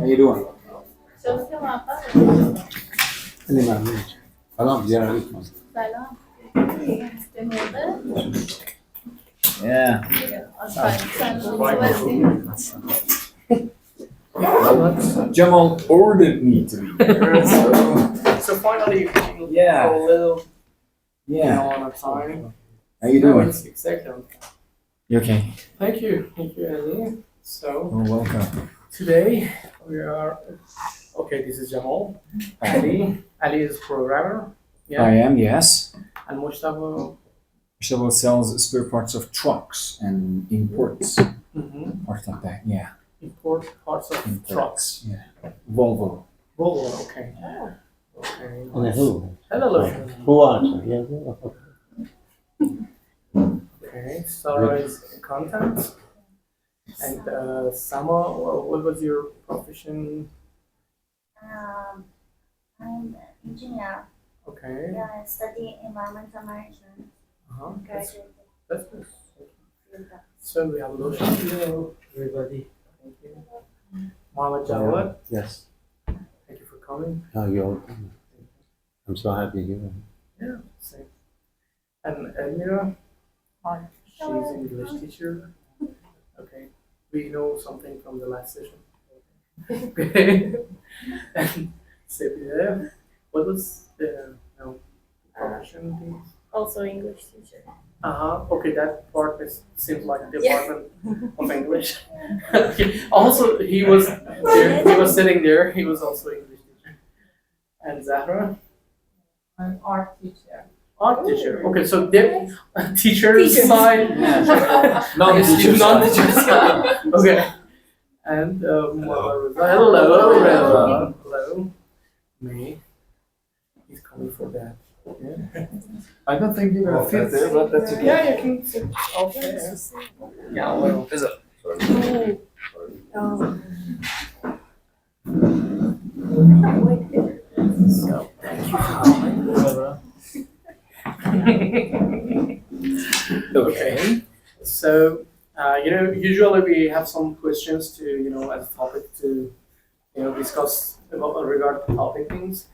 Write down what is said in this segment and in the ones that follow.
you doing? شفتم آقا أنا ما أعملش. خلاص زيارة عليكم. سلام به موقع Yeah. آفرین سلام Jamal ordered me to be here, so So finally, you can Yeah. go a little, yeah. on a time. How you No, doing? it's exactly. You okay? Thank you, Ali. So Oh, welcome. today we are. Okay, this is Jamal. Ali. Ali is programmer. Yeah. I am, yes. And Mustafa. Shovel sells spare parts of trucks and imports parts like that. Yeah. Import parts of Imports. trucks. Yeah. Volvo. Volvo. Okay. Okay. And who? Hello, Lucian. Who answered? Yeah. Okay. Sarah is content. And Sama, what was your profession? I'm an engineer. Okay. Yeah, I study environmental management. Uh-huh. Graduated. That's good. So we have Lucian. Hello, everybody. Thank you. Mohammed Jawad, Yes. thank you for coming. Oh, you're. I'm so happy here. Yeah, same. And Elmira, she's English teacher. Okay, we know something from the last session. Okay. And Sepia, what was the profession? Also English teacher. Okay, that part seems like Department of English. Okay. Also, he was there. He was sitting there. He was also English teacher. And Zahra. I'm art teacher. Art teacher. Okay, so their teacher's side. Non-teacher Non-teacher side. Okay. And hello. May. He's coming for that. Yeah. I don't think you're gonna fit there, but that's okay. Yeah, you can sit out there. Yeah, well. So, thank you for coming. Okay. So, usually we have some questions to, as a topic to, discuss about regard to topic things.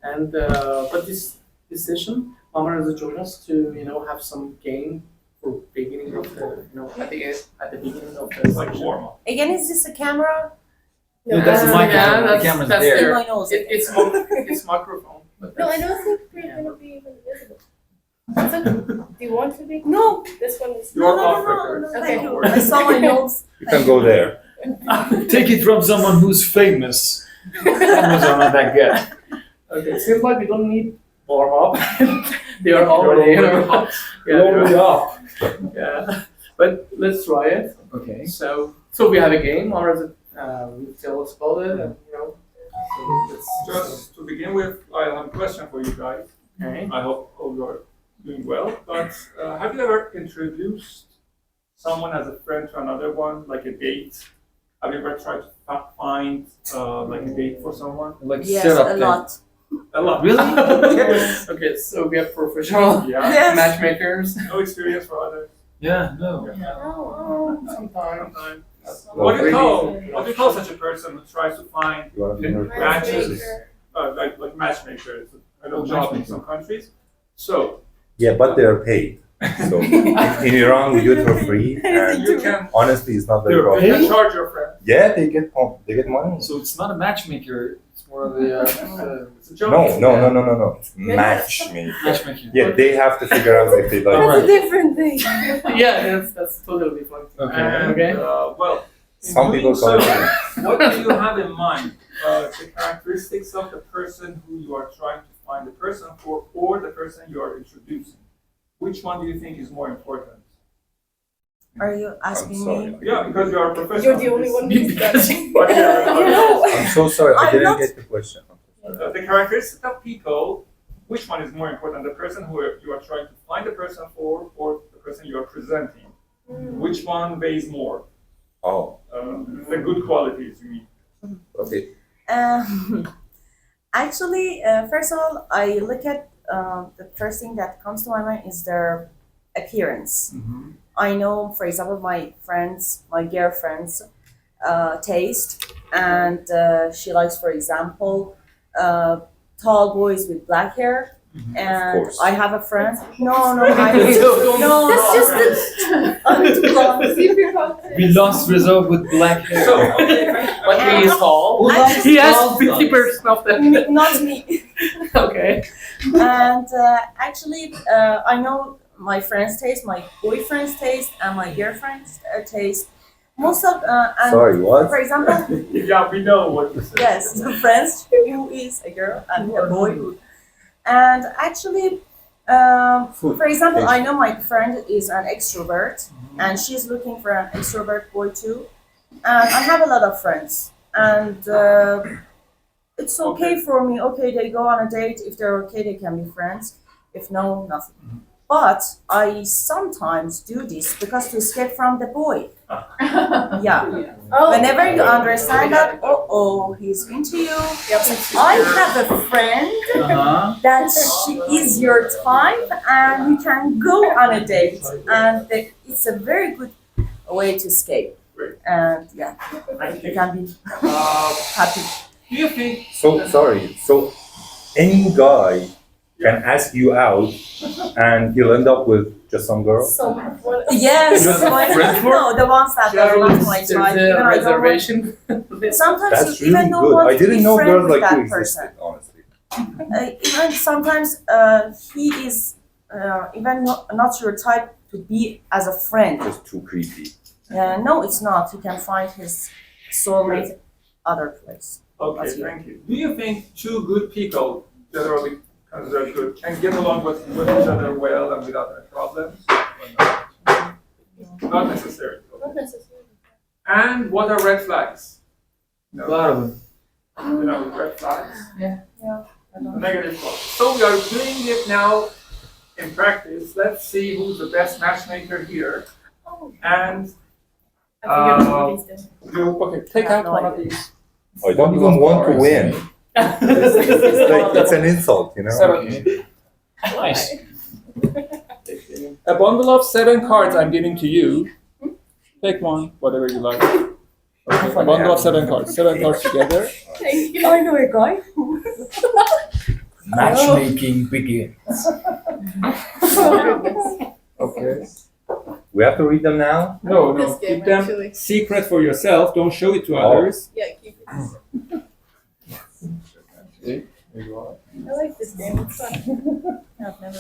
And, but this session, Mama has joined us to, have some game for beginning of the, at the beginning of the Like session. warm up. Again, is this a camera? No, that's the microphone. Yeah, The that's- camera's that's there. there. My nose. It's microphone. But No, I that's- don't think we're gonna be even visible. It's okay. Do you want to be? No, This one is. You're no, off no, record. no, Okay. thank you. I saw my nose. You can go there. Take it from someone who's famous. Cameras are not that good. Okay, it seems like we don't need warm up. They are already, Already yeah, up. yeah. But let's try it. Okay. So we have a game, or is it? You tell us about it, and So let's Just to begin with, I have a question for you guys. Okay. I hope all you are doing well. But have you ever introduced someone as a friend to another one, like a date? Have you ever tried to find like a date for someone? Like Yes, set up a thing. lot. A lot. Really? Yes. Okay, so we have professional Yeah. Yes. matchmakers. No experience for others. Yeah, no. Sometimes. Sometimes. Well, What do you really- call such a person who tries to find You want to be here? matches, like matchmakers? I know job in some countries. So Yeah, but they are paid. So in Iran, we do it for free, and you can honestly, it's not very you profitable. can charge your friend. Yeah, they get money. So it's not a matchmaker. It's more of the It's a job. No. Matchmaker. matchmaker. Yeah, they have to figure out if they like. Alright. That's a different thing. Yeah, that's totally different. Okay. Okay. Well, in Some people doing call so, it. what do you have in mind? The characteristics of the person who you are trying to find the person for, or the person you are introducing. Which one do you think is more important? Are you I'm asking sorry. me? Yeah, because you are a professional. You're the only one who's Because But You know, I'm so sorry. I I'm didn't not- get the question. the characteristics of people, which one is more important? The person who you are trying to find the person for, or the person you are presenting? Which one weighs more? Oh, The good qualities, you mean? okay. Actually, first of all, I look at the first thing that comes to my mind is their appearance. I know, for example, my friends, my girlfriends, taste, and she likes, for example, tall boys with black hair. And course. I have a friend. No, it's just that I'm too blonde. We lost Rizzo with black hair. So, but he is tall. Actually, He has 50% of them. Not me. Okay. And actually, I know my friend's taste, my boyfriend's taste, and my girlfriend's taste. Most of and Sorry, what? for example, Yeah, we know what you said. yes, friends who is a girl and a boy. And actually, for example, I know my friend is an extrovert, and she's looking for an extrovert boy too. And I have a lot of friends, and it's okay for me. Okay, they go on a date. If they're okay, they can be friends. If no, nothing. But I sometimes do this because to escape from the boy. Yeah. Oh. Whenever you understand that, he's into you. I have a friend that she is your type, and you can go on a date, and it's a very good way to escape. And yeah, you can be happy. Do you think So any guy can ask you out and he'll end up with just some girl? So what? Yes, Just friends for- no, the ones that are not my There's type. a Even I don't want- reservation. Sometimes That's you even really don't good. want I to didn't be know friends girls with like that you person. existed, honestly. Even sometimes he is even not your type to be as a friend. Just too creepy. No, it's not. He can find his soulmate other place. Okay, That's you. thank you. Do you think two good people, generally considered good, can get along with each other well and without any problems? Or not? Not necessarily. Okay. Not necessarily. And what are red flags? A lot of them. You know, red flags. I don't- Negative quality. So we are doing it now in practice. Let's see who's the best matchmaker here. Oh. And I figured somebody's doing. okay, take I have out no one of idea. these. I don't even want to win. It's an insult, you know? 7. Nice. A bundle of 7 cards I'm giving to you. Take one, whatever you like. A bundle of 7 cards. 7 cards together. Thank you. I know a guy. Matchmaking begins. Oh, goodness. Okay. We have to read them now? No, This no. game, Keep them actually. secret for yourself. Don't show it to Oh. others. Yeah, keep it. There you are. I like this game. It's fun. I've never.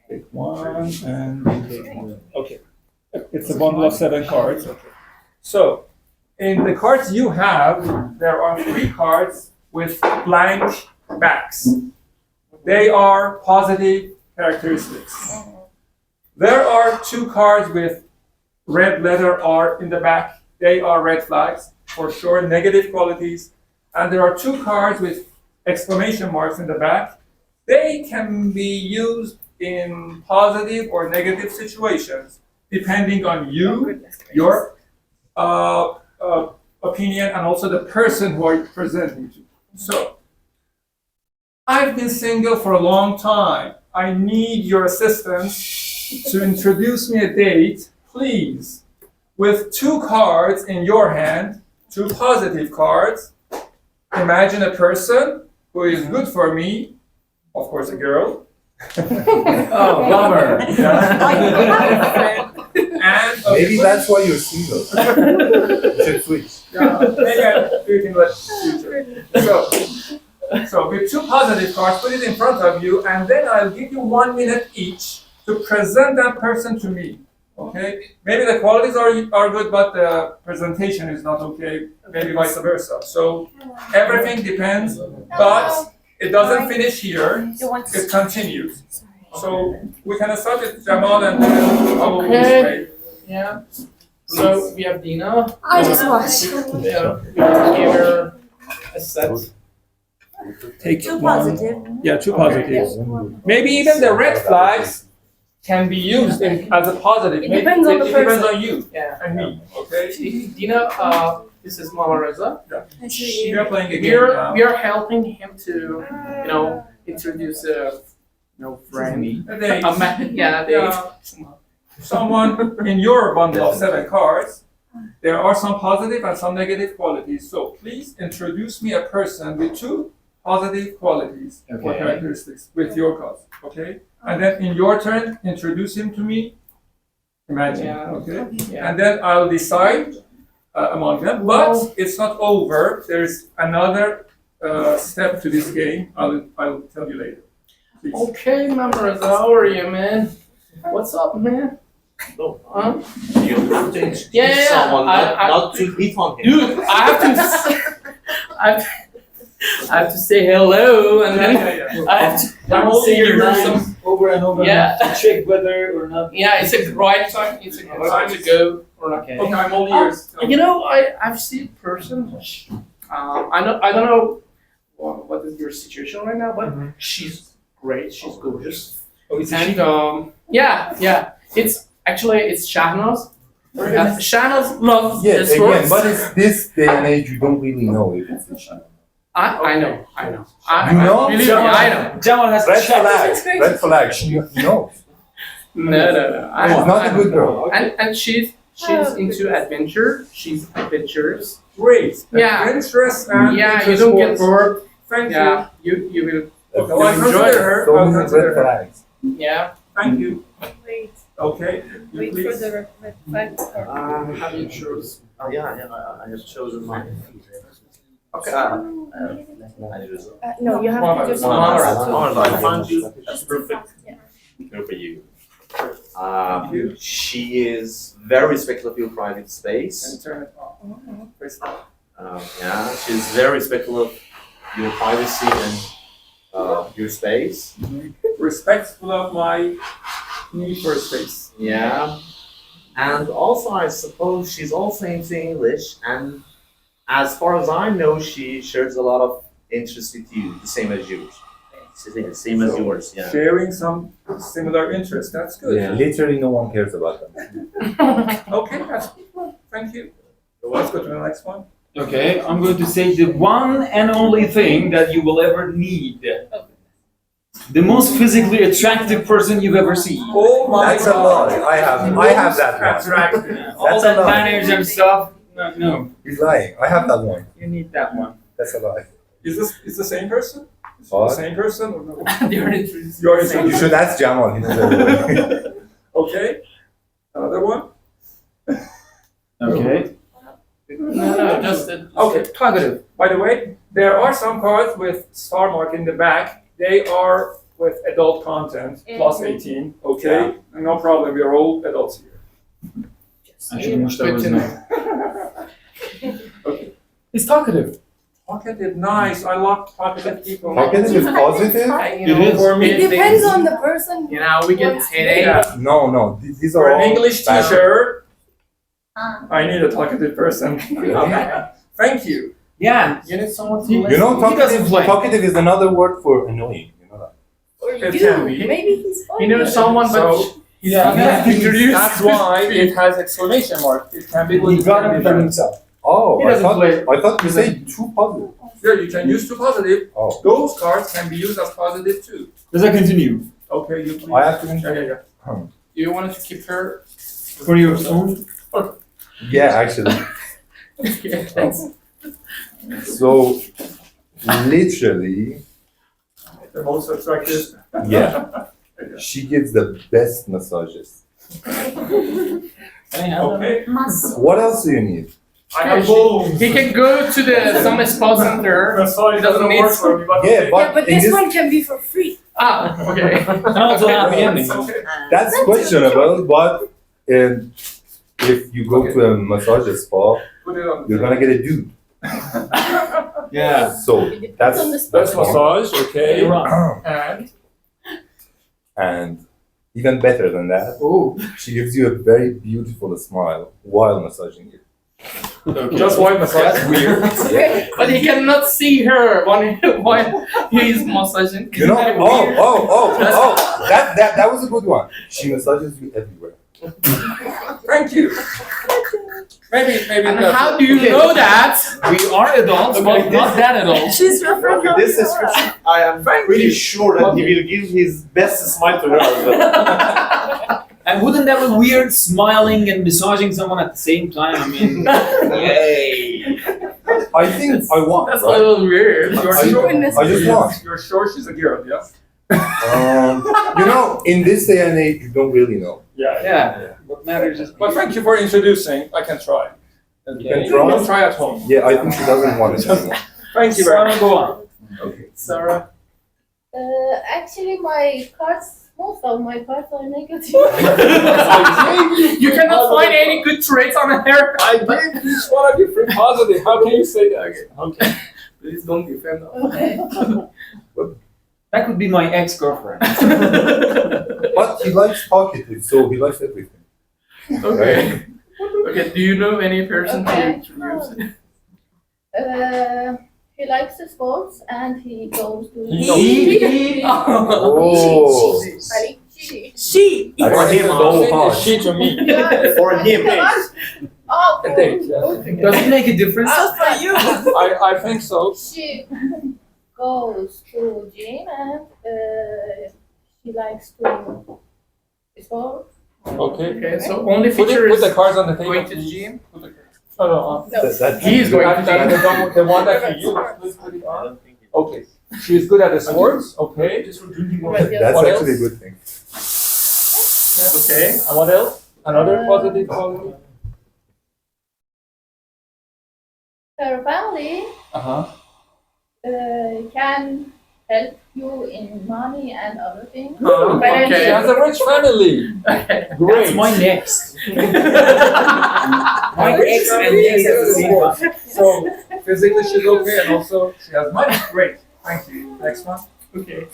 Take one and take one. Okay. It's a bundle of 7 cards. Okay. So, in the cards you have, there are 3 cards with blank backs. They are positive characteristics. There are 2 cards with red letter R in the back. They are red flags, for sure, negative qualities. And there are 2 cards with exclamation marks in the back. They can be used in positive or negative situations, depending on you, your opinion, and also the person who are presenting to. So, I've been single for a long time. I need your assistance to introduce me a date, please, with 2 cards in your hand, 2 positive cards. Imagine a person who is good for me, of course a girl. Oh, bummer. I have a friend. And Maybe that's why you're single. You should switch. maybe I do it in the future. So with 2 positive cards, put it in front of you, and then I'll give you 1 minute each to present that person to me. Okay? Maybe the qualities are good, but the presentation is not okay. Maybe vice versa. So everything depends, but it doesn't finish here. You want to It continues. So we can start with Jamal and then follow Okay. this way. Yeah. So we have Dina. I just watched. Yeah. We give her a set. Take 2 one. positive. Yeah, 2 positives. Maybe even the red flags can be used as a positive. It Maybe depends on the it depends person. on you Yeah. and me. Okay? Dina, this is Mama Reza. We are playing a game now. We are helping him to, introduce a, friend. A date. Yeah, they. Yeah. Someone in your bundle of 7 cards There are some positive and some negative qualities. So please introduce me a person with 2 positive qualities or Okay. characteristics with your cause. Okay? And then in your turn, introduce him to me. Imagine. Yeah. Okay? Yeah. And then I'll decide among them. But it's not over. There's another step to this game. I'll tell you later. Please. Okay, members, how are you, man? What's up, man? No. Huh? You have to introduce Yeah. someone, I- not to hit on him. Dude, I have to. I have to say hello, and then I have to say your name. over and over Yeah. to check whether or not. Yeah, it's a right time. It's a good time to go. Or not. Okay. Okay, I'm all ears. You know, I've seen a person. I don't know what is your situation right now, but she's great. She's gorgeous. Oh, it's And yeah, it's Shahnaz. Shahnaz loves Yeah, the again, sports. but it's this day and age, you don't really know if it's a she. I know. You know? Believe me, I know. Jamal has Red to check. flag, red flag, she knows. No. I She's know. not I a know. good girl. And she's into adventure. She's adventurous. Great. Yeah. Adventurous and Yeah, you into don't get sports. bored. Thank Yeah, you will. Okay, well, I Enjoy consider it. her. So I'll many consider red her. flags. Yeah. Thank you. Wait, Okay. You wait for please. the red flag part. Have you choose? Yeah, I have chosen mine. Okay. No, you have Mama, to just. Mama, I found you. That's perfect. Yeah. Good for you. Thank you. She is very respectful of your private And space. turn it off. Press that. Yeah, she's very respectful of your privacy and your space. Respectful of my need for space. Yeah. And also, I suppose she's also into English, and as far as I know, she shares a lot of interest with you, the same as yours. The same as yours, yeah. Sharing some similar interests. That's good. Yeah. Literally no one cares about them. Okay, that's good. Thank you. So let's go to the next one. Okay, I'm going to say the one and only thing that you will ever need. The most physically attractive person you've ever seen. Oh my That's a God. lie. I have that one. Attractive. All That's that a lie. manners and stuff. No, He's lying. I have that one. you need that one. That's a lie. Is this the same person? Is it the What? same person or no? They're introduced. You're You introduced. should ask Jamal. He knows everything. Okay. Another one. Okay. No, just Okay. Talkative. By the way, there are some cards with star mark in the back. They are with adult content, plus 18. Okay, no problem. We are all adults here. I should wish that Good was to no. Okay. It's talkative. Talkative, nice. I love talkative people. Talkative is positive? You know, It is. For me, It depends on the person. You know, we get headache. Yeah. No. These For are an all English bad. teacher, Um, I need a talkative person. Thank you. Yeah. You need someone to You You know, He doesn't play. talkative is another word for annoying. You know that. Or It you. can be. Maybe he's fine. You know someone, but So, Yeah. That's why it has exclamation mark. It can be good. He it got can be it from bad. himself. Oh, He I doesn't thought, play. I thought you said too positive. Yeah, you can use to positive. Oh, Those cards can be used as positive too. Does that continue? Okay, you please. I have to. Yeah. you wanted to keep her. For your own? Yeah, actually. Yeah, thanks. So, literally, The most attractive. yeah, she gives the best massages. Okay. must What else do you need? I have balloons. He can go to some spa center. Massage doesn't doesn't need- work for me, but Yeah, okay. but, Yeah, but in this this, one can be for free. Ah, okay. And also happy ending. Okay. that's questionable. But if you go to a massage spa, Put it on. you're gonna get a dude. Yeah. So It depends that's on the spot. That's massage, okay. You're wrong. And and even better than that, Oh, she gives you a very beautiful smile while massaging you. just white massage. Weird. Okay. but he cannot see her while he is massaging. You know? Oh! That was a good one. She massages you everywhere. Thank you. Maybe And that's how it. do you Okay. know that? We are adults, but not that adults. She's your friend. With this description, I am pretty sure that he will give his best smile to her as well. And wouldn't that be weird, smiling and massaging someone at the same time? I mean, yay! I think I want. That's a Right? little weird. You're I- sure? I just want. You're sure she's a girl, yeah? You know, in this day and age, you don't really know. Yeah. Yeah. What matters is. But thank you for introducing. I can try. You can try. We'll try at home. Yeah, I think she doesn't want it anymore. Thank you very much. Go on. Okay. Sarah. Actually, my cards, most of my cards are negative. You cannot find any good traits on her. I gave each one of you free positive. How can you say that again? Okay. Please don't defend us. Okay. That could be my ex-girlfriend. But he likes talkative, so he likes everything. Okay. Okay. Do you know any person to Okay. introduce? He likes the sports and he goes to Oh. She. For him, so hard. She to me. For him. Oh, A date, yeah. Does it make a difference? Just for you. I think so. She goes to gym and she likes to sport. Okay. Okay. So only Put feature the is cards on the table. going to please. gym. Put the cards. Oh, no. He is going to That- gym. the one that you use. Please put it on. Okay. She's good at the sports. Okay. That's What actually a else? good thing. Okay. And what else? Another positive quality. Her family Uh-huh. can help you in money and other things. Oh, But okay. She has a rich family. That's Great. my next. My ex and next at the same time. So physically she's okay, and also she has money. Great. Thank you. Next one. Okay.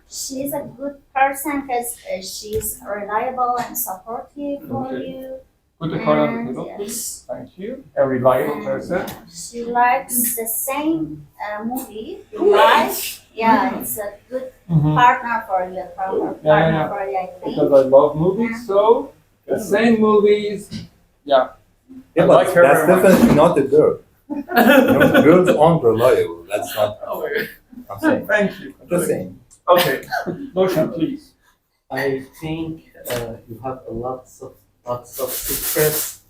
She's a good person because she's reliable and supportive for Okay. you. Put the card on the And table, yes. please. Thank you. A reliable person. She likes the same movie you like. Yeah, it's a good partner for you, proper partner for you, I think. Because I love movies, so the same movies. Yeah. Yeah, I but like her that's very much. definitely not a girl. You know, girls aren't reliable. That's not. Oh my God. I'm saying. Thank you. I'm just saying. Okay. Motion, please. I think you have lots of secrets,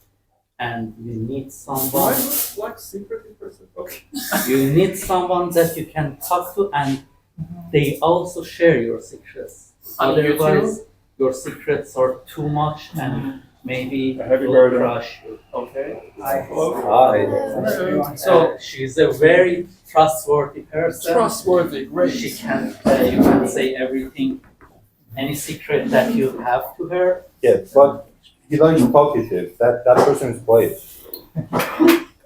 and you need Why someone. looks like secretive person? Okay. You need someone that you can talk to, and they also share your secrets. And you Otherwise, your secrets are too much, and maybe A heavy will burden. crush you. Okay. So she's a very trustworthy person. Trustworthy. Great. She can, you can say everything, any secret that you have to her. Yeah, but he likes talkative. That person is quiet.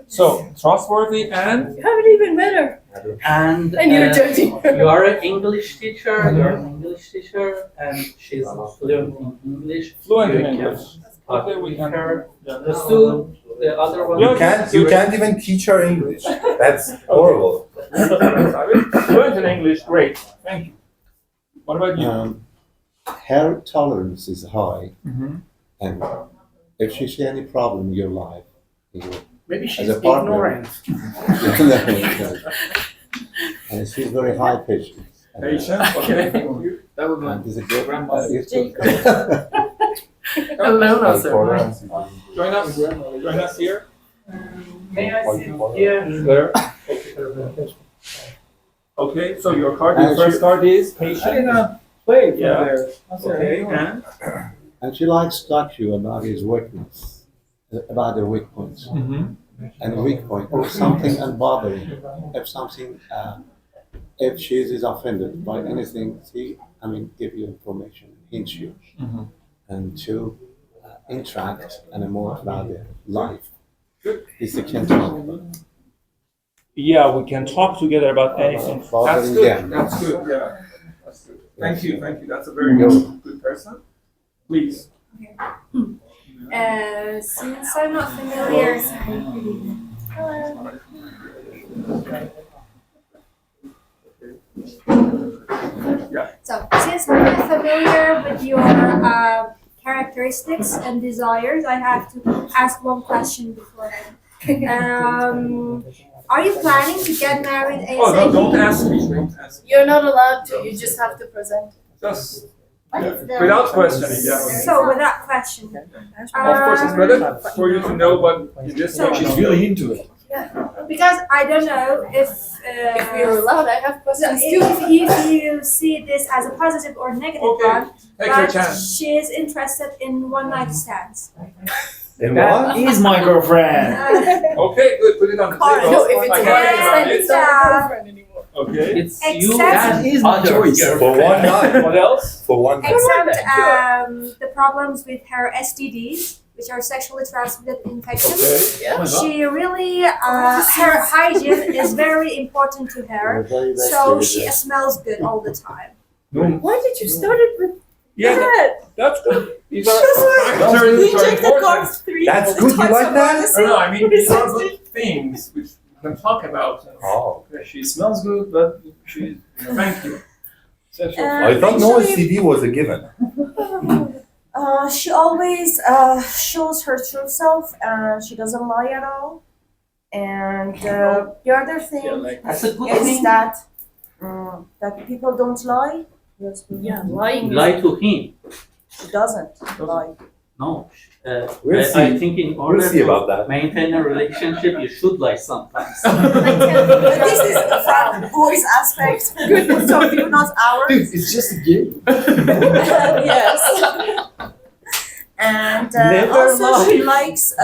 So trustworthy and You haven't even met her. And you're judging her. you are an English teacher. You're an English teacher, and she's fluent in English. fluent You in can English. talk Okay, we with can. her. Yeah. The two, the other one. You can't even teach her English. That's horrible. Fluent in English. Great. Thank you. What about you? Her tolerance is high, Mhm. and if she see any problem in your life, Maybe she's as a partner, ignorant. and she's very high patient. Patient. Okay. Thank you. That would be And is a good Hello, Nasser. Join us. Join us here. May I sit here? There. Okay. So your card. Your first card is patient. play Yeah. there. Okay. And And she likes to talk to you about his weakness, about the weak points. And the weak point is something unbothering. If she is offended by anything, give you information, hint you, and to interact and more about their life. This they can talk about. yeah, we can talk together about anything. That's Bothering good. them. That's good. Yeah. That's good. Thank you. Thank you. That's a very good person. Please. Since I'm not familiar. Hello. So, since I'm not familiar with your characteristics and desires, I have to ask one question beforehand. Are you planning to get married ASAP? Oh no! Don't ask me. Don't ask me. You're not allowed to, you just have to present. Just What is the Without questioning, yeah. So without question. Of course, it's better for you to know, but in this So- case, She's really into it. Because I don't know if If you're allowed, I have questions too. if you see this as a positive or negative Okay. one, take your but chance. she is interested in one night stands. And That what? is my girlfriend. Okay, good. Put it on the table. No, if it's I a can't one think night about it. it's not a girlfriend anymore. Okay. It's you Except- and That is my other choice. For one night. What else? For one night. Except the problems with her STDs, which are sexually transmitted infections. Okay. Oh my God. She really, her hygiene is very important to her, so she smells good all the time. Why did you start it with Yeah, that? that's good. These are Just like factors we which are check the important. cards 3 That's times good, you like about that? the No, same no, I mean, these are research. good things which we can talk about. Oh. She smells good, but she. Thank you. Sexual Uh, I thought no Actually- STD was a given. She always shows her true self and she doesn't lie at all. And the other thing That's a good is thing. that that people don't lie. Yes, Yeah, lying. Lie to him. she doesn't lie. No. We'll I see. think in order We'll see to about that. maintain a relationship, you should lie sometimes. But this is from boys' aspect. Good point of view, not ours. Dude, it's just a game. Yes. And Never also she lie. likes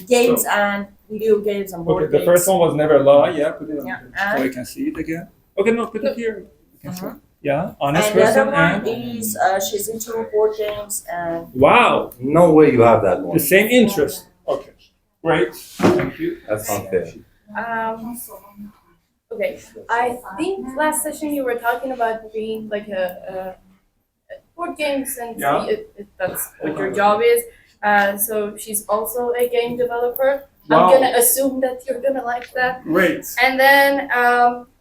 games and video games and board Okay, the games. first one was never lie. Yeah, put it on Yeah, the table so I can see it again. Okay, no, put it here. You can see. Uh-huh. Yeah, honest And the other person one and. is she's into board games and Wow, No way you have that one. the same interest. Okay, great. Thank you. That's unfair. Okay, I think last session you were talking about being like a board games and Yeah. that's what your job is. So she's also a game developer. Wow. I'm gonna assume that you're gonna like that. Great. And then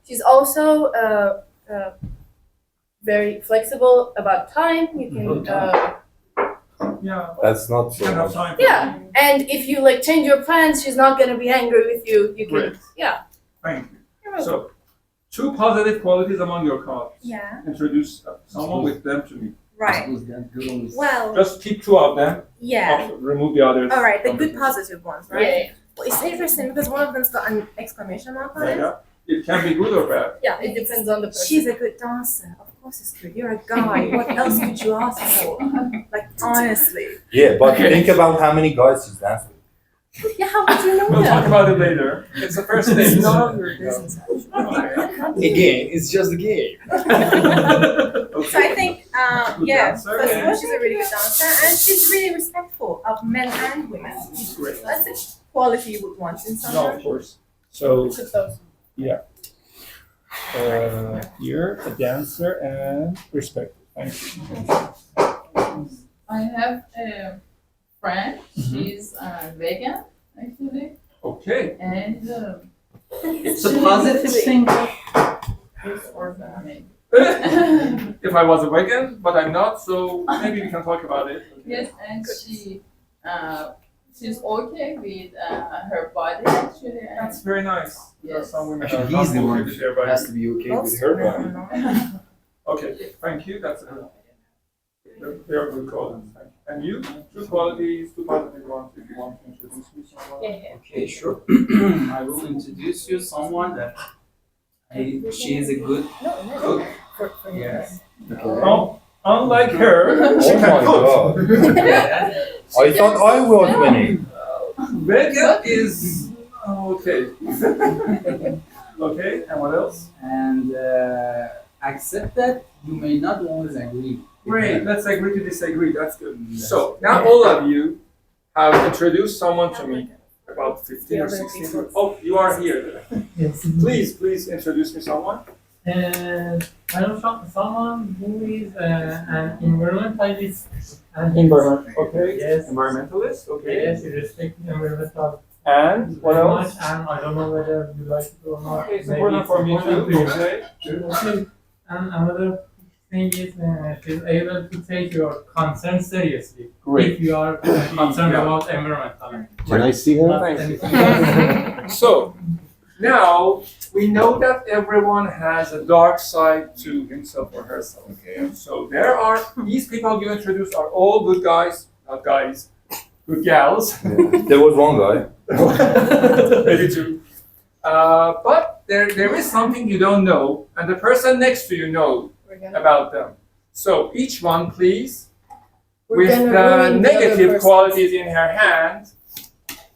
she's also very flexible about time. You can Yeah. That's not so Can have much. time. yeah, and if you like change your plans, she's not gonna be angry with you. You can Great. yeah. Thank you. So, two positive qualities among your cards. Yeah. Introduce someone with them to me. Right. Well, Just keep two of them. yeah. Remove the others. all right, the from good the- positive ones, right? Yeah, Well, it's interesting because one of them's got an exclamation mark on Yeah, it. yeah. It can be good or bad. yeah. It depends on the person. She's a good dancer. Of course, it's good. You're a guy. What else could you ask for? Like honestly. Yeah, but Okay. think about how many guys she's danced with. Yeah, how would you know We'll talk that? about it later. It's the first date. It's none of your business. Again, it's just a game. So I think, Good yeah, dancer, first of yeah. all, she's a really good dancer and she's really respectful of men and women. Great. That's a quality you would want in No, someone. of course. So, Put those. here, a dancer and respect. Thank you. I have a friend. She's vegan actually, Okay. and It's a positive thing. she's organic. If I was a vegan, but I'm not, so maybe we can talk about it. Yes, and she's okay with her body actually. And That's very nice. There are yes. some women Actually, are he's the not one okay with their who body. has to be okay with her body. Okay, thank you. That's a they are good qualities. Thank you. And you, two qualities, two positive ones. If you want to introduce me to someone. Yeah. Okay, sure. I will introduce you someone that she is a good cook. Yes. Oh, unlike her, she Oh can my cook. god. I thought I was winning. Vegan is okay. Okay, and what else? And accept that you may not always agree. Great, let's agree to disagree. That's good. So now all of you have introduced someone to me. About 15 or 16. Oh, you are here. Yes. Please introduce me someone. I know someone who is an environmentalist. And Environment. Okay. Yes. Environmentalist. Okay. Yes, he respects environmental. And what very else? much, and I don't know whether you like it or not. Okay, it's Maybe important for me important too. to you. Okay. Okay. And another thing is she's able to take your concern seriously. Great. If you are concerned Yeah. about environmental. Can I see her? Not anything else. So Now, we know that everyone has a dark side to himself or herself. Okay. So there are, these people you introduced are all good guys, not guys, good gals. There was one guy. Maybe two. But there is something you don't know, and the person next to you knows about them. So each one, please, with the negative qualities in her hand,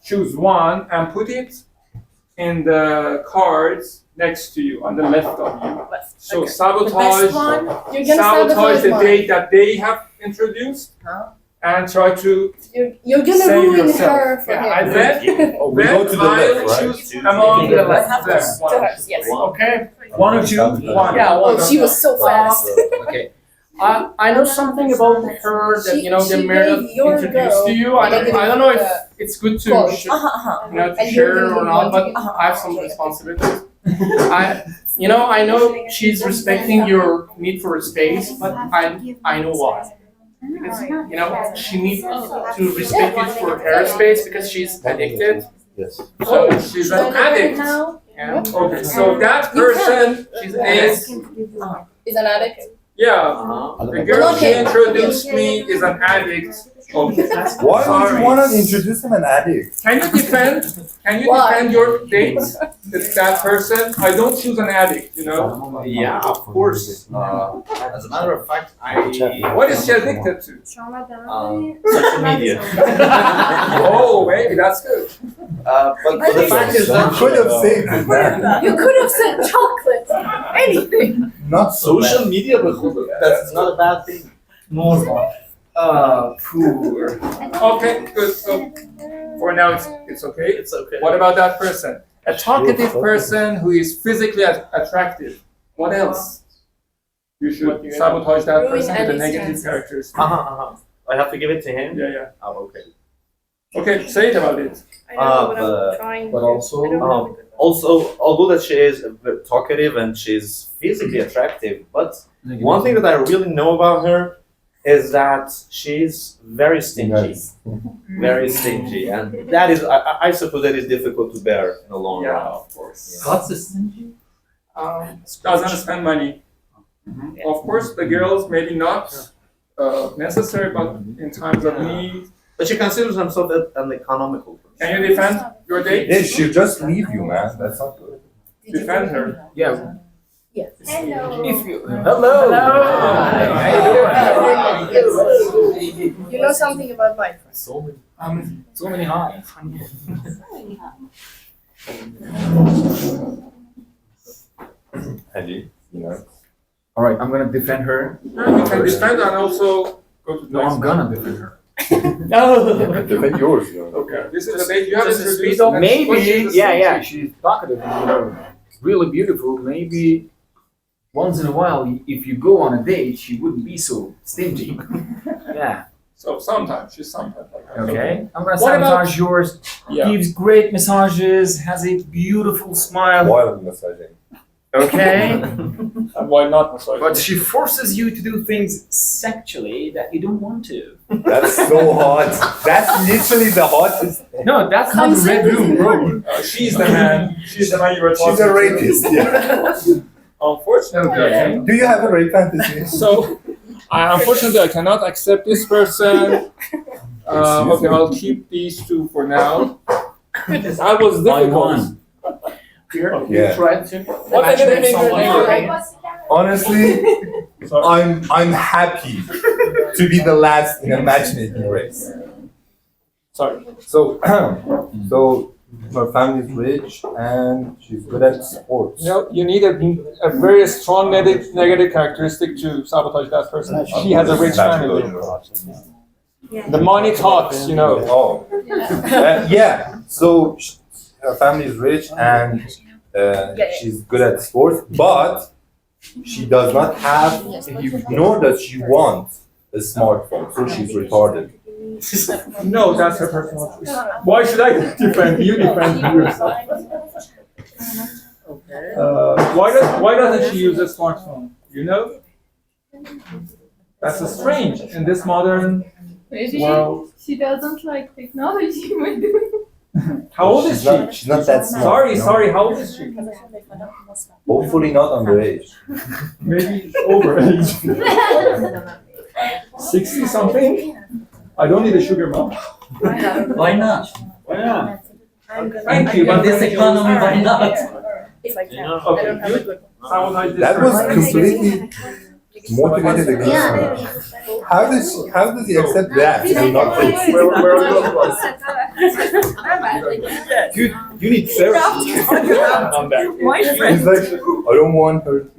choose one and put it in the cards next to you, on the left of you. So Okay. sabotage, You're gonna sabotage the mine. date that they have introduced, and try to You're gonna save ruin yourself. her for him. Then, We go to the I'll left, right? choose among the left To them. hers, yes. Okay. One or two? One. Yeah, one. Oh, she was so fast. Okay. I know something about her that She- the she Meredith gave your introduced girl to you. I don't know if it's good to quote. to And share you're or gonna not, want but to- I have some responsibilities. I know she's respecting your need for space, but I know why. Because, she needs to respect it for her space because she's addicted. Yes. So she's an addict. Yeah. Okay, so that person is, Is an addict. yeah, the girl she introduced me is an addict. Okay. Why would Sorry. you want to introduce him an addict? Can you defend Why? your date with that person? I don't choose an addict, Yeah, of course. As a matter of fact, What is she addicted to? social media. Oh, maybe that's good. But the fact is that You could have saved it, man. You could have said chocolate. Anything. Not social media, but that's not a bad thing. Poor. Okay, good. So for now, it's okay. It's okay. What about that person? A talkative person who is physically attractive. What else? You should sabotage that Ruin person with the Andy's negative chances. characteristics. I have to give it to him? Yeah. Oh, okay. Okay, say it about it. I know, but I'm trying but to. also, I don't know. Also, although that she is talkative and she's physically attractive, but one thing that I really know about her is that she's very stingy. Very stingy. And that is, I suppose that is difficult to bear in the long run. Yeah, of course. What's the stingy? Doesn't spend money. Of course, the girls maybe not necessary, but in times of need. But she considers herself an economical person. Can you defend your date? Yeah, she'll just leave you, man. That's not good. Defend her. Yeah. Yes. Hello. If you, hello. You know something about my friend. So many highs. Ali, All right, I'm gonna defend her. You can defend and also go to the No, next I'm gonna defend her. defend yours. Okay, this is the date you have Just a introduced. speed up. and Maybe, what is the yeah, stingy? she's talkative and, really beautiful. Maybe once in a while, if you go on a date, she wouldn't be so stingy. Yeah. So sometimes, she's sometimes like that. Okay. I'm gonna What about- sabotage yours. Yeah. Gives great massages. Has a beautiful smile. While massaging. Okay. And why not massage? But she forces you to do things sexually that you don't want to. That's so hot. That's literally the hottest. No, that's not the red room, bro. She's the man. She's the man you were talking She's a to. rapist. Yeah. Unfortunately, Okay. Do you have a rape fantasy? So, unfortunately, I cannot accept this person. Okay, I'll keep these two for now. That was difficult. Yeah. What I didn't make her name. Honestly, I'm happy to be the last in a matchmaking race. Sorry. So, so her family's rich and she's good at sports. You need a very strong negative characteristic to sabotage that person. She has a rich family. The money talks, Oh, yeah. So her family is rich and she's good at sports, but she does not have, nor does she want a smartphone, so she's retarded. No, that's her personal choice. Why should I defend you? Defend yourself. Okay. Why doesn't she use a smartphone? You know? That's so strange in this modern Maybe world. she doesn't like technology. How old is she? She's not that smart. Sorry, you know? sorry. How old is she? Hopefully not underage. Maybe over age. 60 something? I don't need a sugar mom. Why not? Why not? Thank you. In this economy, why not? If I can. Okay, I don't have a good one. Sabotage this That was person. completely motivated against her. How does he accept that and not this? Where are we going? You need therapy on that. My friend. He's like, I don't want her to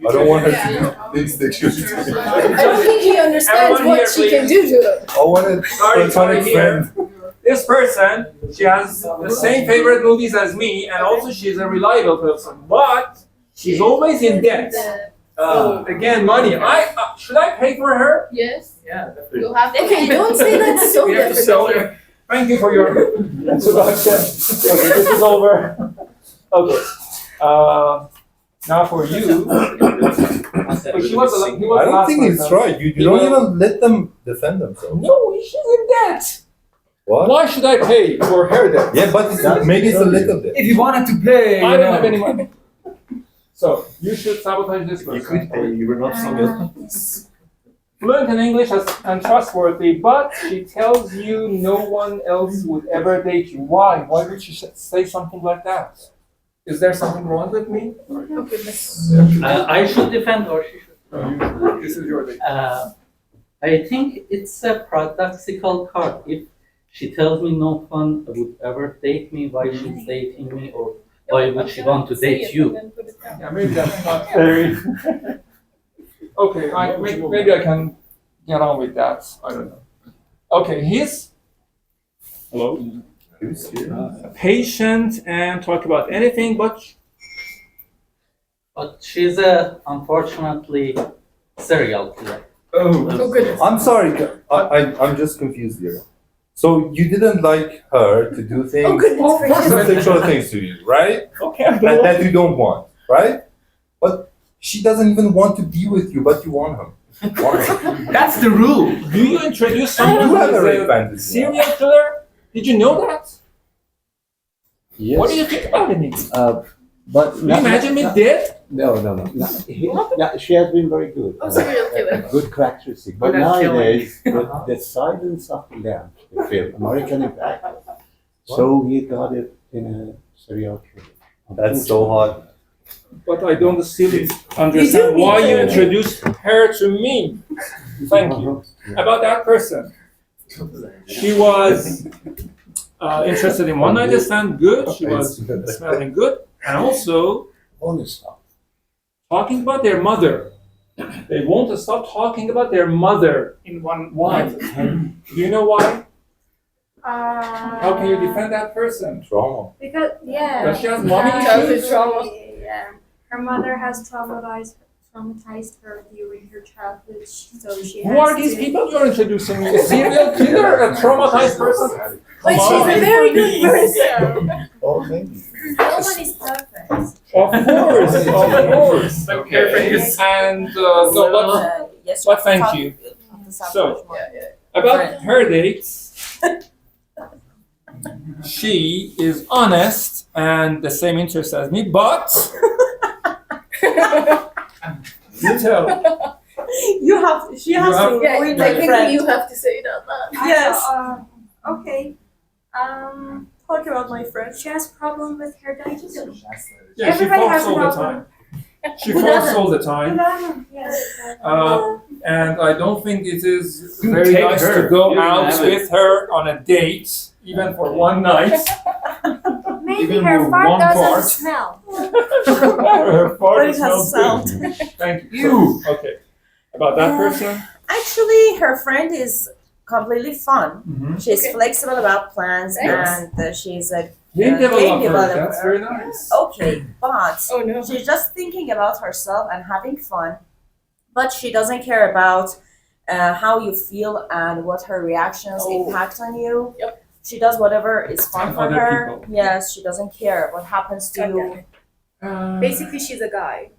do this sexuality. I don't think he understands Everyone what here, she can please. do to it. I want a Sorry, platonic here. friend. This person, she has the same favorite movies as me, and also she's a reliable person, but she's always in debt. Again, money. Should I pay for her? Yes. Yeah, definitely. You have to. Okay, don't say that so We have to sell her. Thank you for your introduction. Okay, this is over. Okay. Now for you. He was I don't think it's right. You don't even let them defend themselves. No, she's in debt. What? Why should I pay for her debt? Yeah, but maybe it's a little bit. If you wanted to pay, I don't have any money. So you should sabotage this person. You could pay. You were not single. Fluent in English and trustworthy, but she tells you no one else would ever date you. Why? Why would she say something like that? Is there something wrong with me? I should defend or she should. This is your date. I think it's a paradoxical card. If she tells me no one would ever date me, why she's dating me, or why would she want to date you? Yeah, maybe that's not very. Okay, maybe I can get on with that. I don't know. Okay, he's patient and talk about anything, but she's unfortunately serial killer. oh goodness. I'm sorry. I'm just confused here. So you didn't like her to do things, sexual things to you, right? Okay, that you don't want, right? But she doesn't even want to be with you, but you want her. That's the rule. Do you introduce You someone have who a rape is a fantasy. serial killer? Did you know that? Yes. What do you think about it? But Can you imagine me dead? No. Yeah, she has been very good. Oh, serial killer. Good characteristic. But that's nowadays, with the Silence of the Lambs, the film, American Impact, so he got it in a serial killer. That's so hard. But I don't still understand why you introduced her to me. Thank you. About that person. She was interested in one night stand, good. She was smelling good. And also talking about their mother. They won't stop talking about their mother in one. Why? Do you know why? How can you defend that person? Trauma. Because Does she have mommy issues? Yeah, her mother has traumatized her during her childhood, so she has Who are these people you're introducing me? A serial killer? A traumatized person? But she's a very good person. Oh, thank you. No one is perfect. Of course. Okay. And but thank you. So, about her dates, she is honest and the same interest as me, but you tell. She has to Yeah, win I my think friend. you have to say it out loud. Yes. Okay. Talk about my friend. She has problem with her digestion. Yeah, Everybody she has talks all the problem. time. She talks all the time. Yes. And I don't think it is very take nice her. to go You out have it. with her on a date, even for one night. Maybe Even her with fart one doesn't fart. smell. Her fart But it has smells sound. good. Thank you. Okay. About that person? Actually, her friend is completely fun. Mhm. She's Okay. flexible about plans, Thanks. and she's a Game developer. developer. That's very nice. Okay, but Oh no. she's just thinking about herself and having fun, but she doesn't care about how you feel and what her reactions impact on you. Yep. She does whatever is fun And for other her. people. Yes, she doesn't care what happens to you. Basically, she's a guy.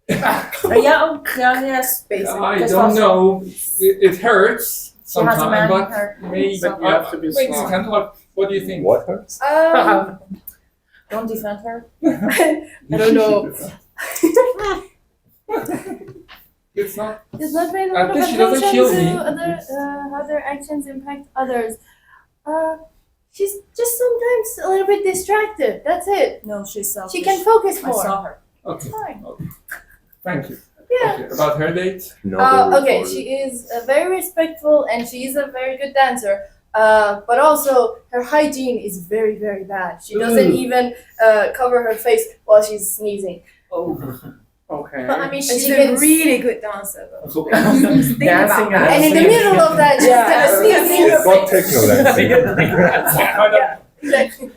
Yes. Basically. I don't know. It hurts She has a man sometimes, in but her. maybe So- you have to be strong. What do you think? What hurts? Don't defend her. I don't know. It's not. It's not paying a At lot of least she doesn't attention kill to me. how their actions impact others. She's just sometimes a little bit distracted. That's it. No, she's selfish. She can focus I more. saw her. Okay. Fine. Thank you. Yeah. Okay. About her date? Okay, she is very respectful and she is a very good dancer. But also her hygiene is very, very bad. She doesn't even cover her face while she's sneezing. Oh. Okay. But I mean, she's she a gets- really good dancer though. Dancing And in the middle of that, she's kind of sneezing. It's not techno dancing. Exactly.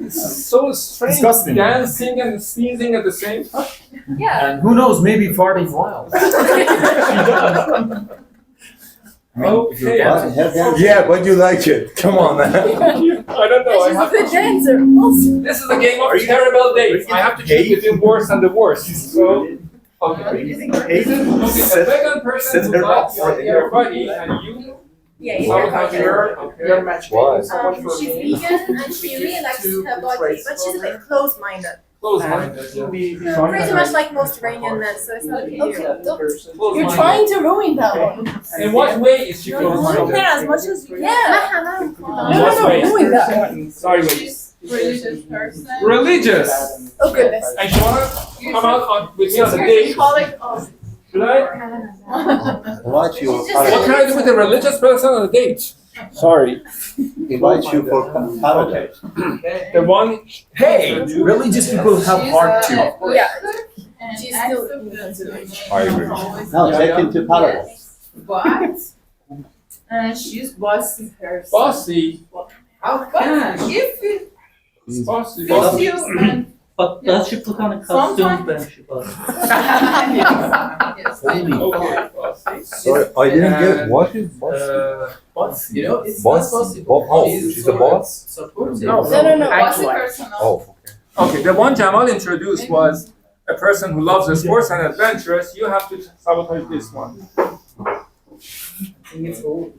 So strange. Disgusting. Dancing and sneezing at the same time. Yeah. And who knows, maybe farting while. Okay. Yeah, but you like it. Come on, man. I don't know. I She's a have good dancer. Also. This is a game of terrible dates. I have to choose between worse and the worst. So, okay. Is it a vegan person who likes your body and you Yeah, sabotage her? You're matching Why? someone for she's me. vegan and she really likes her body, but she's a bit close-minded. Close-minded. Yeah. Pretty much like most Iranian men, so it's not Okay, okay. don't. You're trying to ruin that one. In what way is she You close-minded? can as much as you can. Yeah. In what way? Ruin that one. Sorry, wait. Religious person. Religious. Oh goodness. And she wanna come out with me on a date. Should I? Invite you. What can I do with a religious person on a date? Sorry. Invite you for paradise. The one. Hey, religious people have heart too. Yeah. And She's acts still of in consideration. I agree. Now take him to paradise. But and she's bossy person. Bossy. How can if it Bossy. fits you and But does she put on a costume when she was? yes, I know. Okay. Bossy. Sorry, I didn't get what is boss? Boss, you know, it's Boss? not possible. Oh, she's a boss? Supportive. No, no. Bossy person. Oh, Okay, the one Jamal introduced was a person who loves the sports and adventurous. You have to sabotage this one. I think it's old.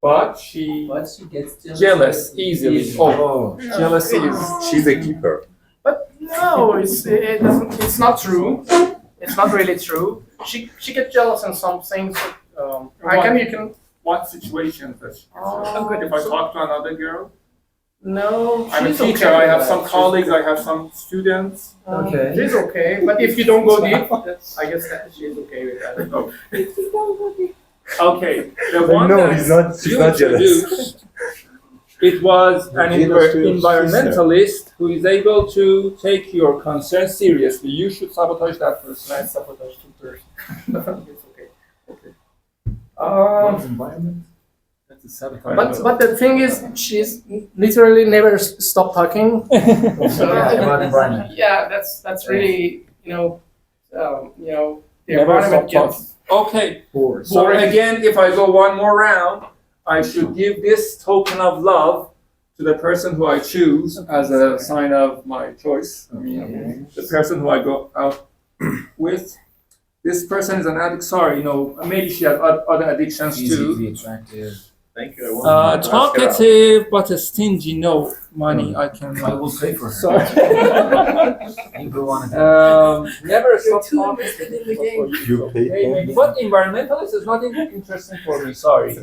But she But she gets jealous easily. Oh, jealousy is. she's a keeper. But no, it doesn't. It's not true. It's not really true. She gets jealous in some things. You can. What situations does she? If I talk to another girl, No, I'm a she's teacher. okay I with have that. some colleagues. I have some students. Okay. She's okay, but if you don't go deep, I guess that she's okay with that. Okay, the one No, that he's not. She's you not jealous. introduced, it was an Jealous to your environmentalist who is able to take your concern seriously. You should sabotage that person. I sabotage two persons. It's okay. Environment? That's a sabotage. But the thing is, she's literally never stopped talking. About environment. Yeah, that's really the Never environment stop gets Okay, Bored. so again, if I go one more round, I should give this token of love to the person who I choose as a sign of my choice. I mean, the person who I go out with. This person is an addict. Sorry, maybe she has other addictions too. Easily attractive. Thank you. I want to ask her out. Talkative but stingy. No money. I can. I will pay for her. Sorry. You go on and Never stop too talking. invested in the game. You pay But environmentalist is not interesting for me. Sorry.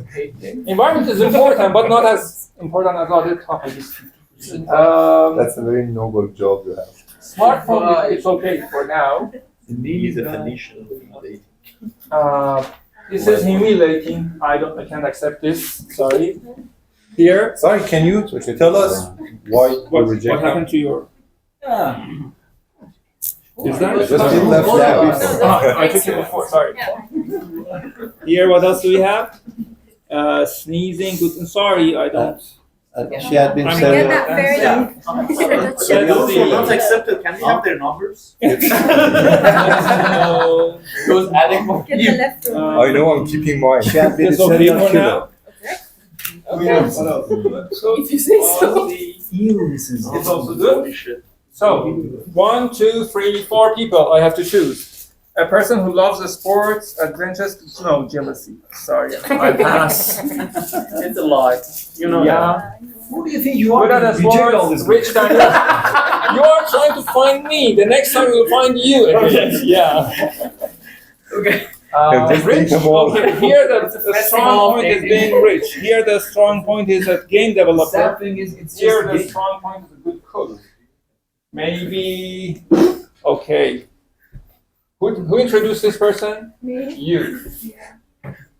Environment is important, but not as important as other topics. That's a very noble job you have. Smartphone, it's okay for now. The definition of dating. This is humiliating. I can't accept this. Sorry. Here. Sorry, can you tell us why you What reject happened to your? Is that? Just did left that before. I took it before. Sorry. Here, what else do we have? Sneezing. Good. Sorry, I don't. She had been I'm saying. Get that very Not accepted. Can we have their numbers? No. Those addict. Get the left one. I know I'm keeping mine. She had been a It's okay serial for killer. now. Okay. So If you say so. illnesses. It's also good. So 1, 2, 3, 4 people I have to choose. A person who loves the sports, adventures, no, jealousy. Sorry, I pass. It's a lie. You know Yeah. Who do you think you are? Good at to reject all sports, this? rich guy. You are trying to find me. The next time we'll find you. Yeah. Okay. Just Rich. think of all- Okay. Here the festival strong point is thing. being rich. Here the strong point is a game developer. Sad thing is, it's Here just the game. strong point is a good cook. Maybe. Okay. Who introduced this person? Me. You.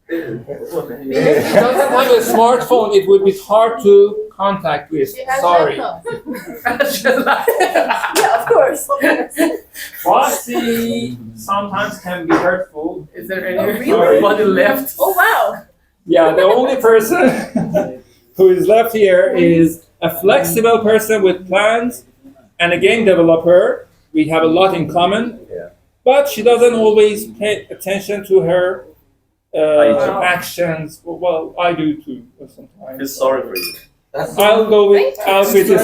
If he doesn't have a smartphone, it would be hard to contact with. She has Sorry. laptop. Yeah, of course. Privacy sometimes can be hurtful. Is there Oh, anybody left? Oh wow. Yeah, the only person who is left here is a flexible person with plans and a game developer. We have a lot in common. Yeah. But she doesn't always pay attention to her actions. Well, I do too sometimes. Feel sorry for you. I'll go with this That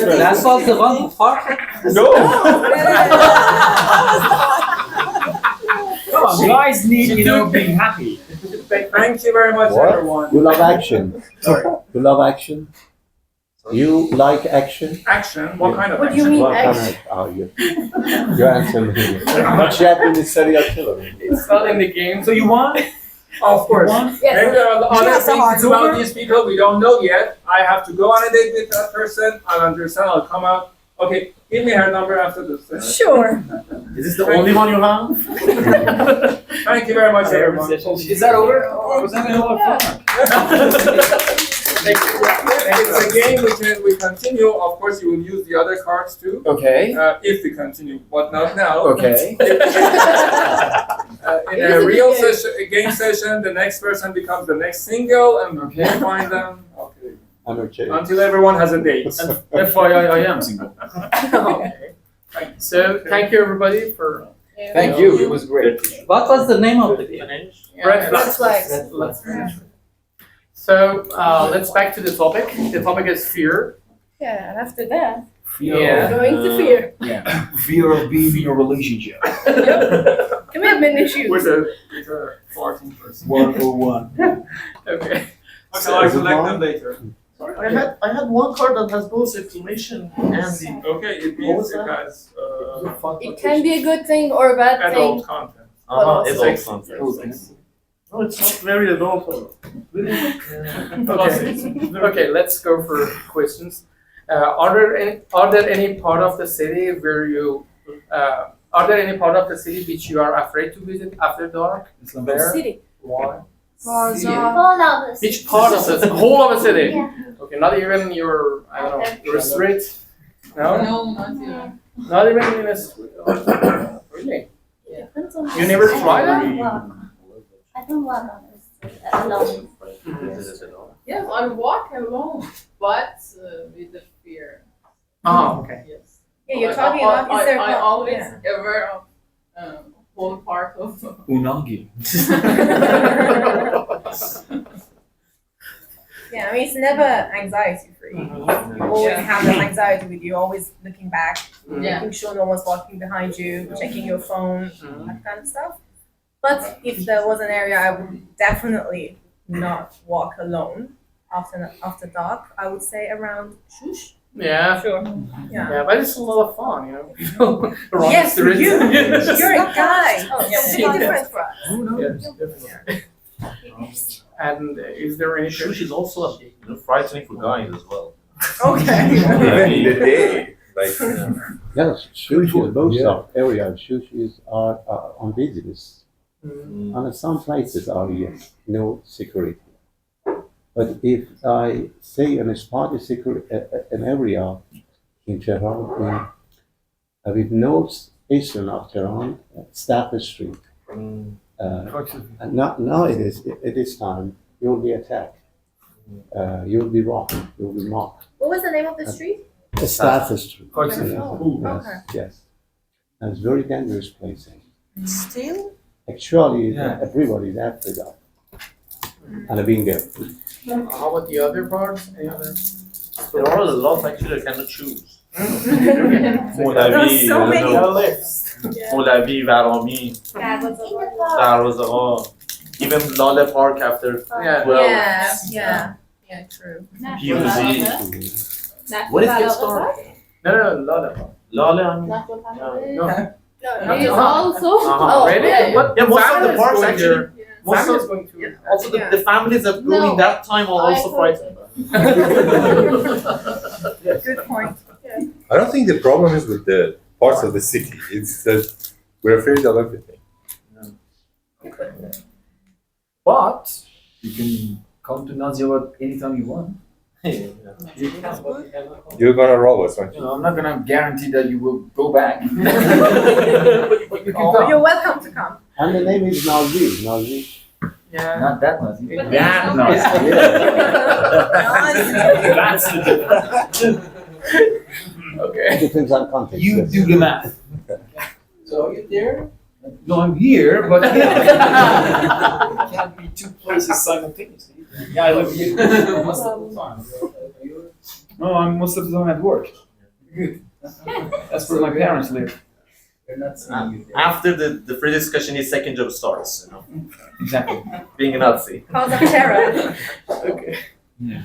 person. was the one who farted. No. Come on, guys need, being happy. Thank you very much, What? everyone. You love action. Sorry. You love action. You like action. Action? What kind of What do you action? mean What kind action? of are you? You answer me. But you have been a serial killer. It's not in the game. So you want? Of course. One? Yes. Maybe there are other Yes, things Howard. about these people we don't know yet. I have to go on a date with that person. I'll understand. I'll come out. Okay, give me her number after this. Sure. Is this the only one you have? Thank you very much, everyone. Is that over? Or was that a lot of fun? It's a game we continue. Of course, you will use the other cards too. Okay. If we continue, but not now. Okay. In It is a a real good game. session, a game session, the next person becomes the next single, and we Okay. find them. Okay. I'm okay. Until everyone has a date. FYI, I am single. Okay. So thank you everybody for Thank you. It was great. What was the name of the game? Red Red flags. Let's finish. So let's back to the topic. The topic is fear. Yeah, and after that, Yeah. going to fear. Yeah. Fear of being in a relationship. Commitment issues. With a farting person. 101. Okay. Okay, I'll collect them later. I had one card that has both exclamation and the. Okay, it means it has It can be a good thing or a bad thing. adult content. It's Sex. all something. No, it's not very adult. Okay, let's go for questions. Are there any part of the city where you are there any part of the city which you are afraid to visit after dark? There? City. Why? All of us. Which part of the whole of the city? Yeah. Okay, not even your I don't know your street. No, No, not yet. not even in a street. Really? Depends on You never tried that? I don't walk on the street alone. Yes, I walk alone, but with the fear. Oh, okay. Yes. Yeah, you're talking about is there I always yeah. aware of whole part of. Unagi. Yeah, I mean, it's never anxiety free. You always have that anxiety with you, always looking back, Yeah. making sure no one's walking behind you, checking your phone, that kind of stuff. But if there was an area I would definitely not walk alone after dark, I would say around Shush. Yeah. Sure. Yeah, but it's a lot of fun, you know. Around Yes, the streets. you're a guy. Oh, It's Yeah. different for us. Yes, definitely. And is there any Shush is also frightening for guys as well. Okay. Even in the day, like. Yes, sushi in most of areas, sushis are on business. And some places are yes, no security. But if I say in a spot is an area in Tehran, with northeastern of Tehran, Staff Street, and now it is time, you'll be attacked. You'll be robbed, you'll be mocked. What was the name of the street? Staff Street. Oh, Yes, okay. yes. And it's a very dangerous place. Still? Actually, everybody is after that. And I've been there. How about the other parts? Any other? There are a lot actually I cannot choose. مولوی so many. مولوی ورامی دروازه ها even Lale Park after 12 Yeah, true. PUZ. What is the story? No, Lale Park. Lale, I mean, No. He is also. Oh, really? Yeah. But yeah, most of family the is parks going actually, there. most Family of, is going to. also the families that grew in that time are also frightened. Good point. I don't think the problem is with the parts of the city. It's that we're afraid of everything. But you can come to Naziabad anytime you want. You're gonna rob us, aren't You you? know, I'm not gonna guarantee that you will go back. You can Oh, come. you're welcome to come. And the name is Nazi. Nazi. Yeah. Not that Nazi. But That it's Nazi. That's the difference. Okay. Depends on context. You yes. do the math. So are you there? No, I'm here, but can't be two places simultaneously. Yeah, I live here. Most of the time. No, I'm most of the time at work. Good. That's where my parents live. We're not seeing you there. After the free discussion, his second job starts, you know, Exactly. being a Nazi. Cause of terror. Okay. Yeah.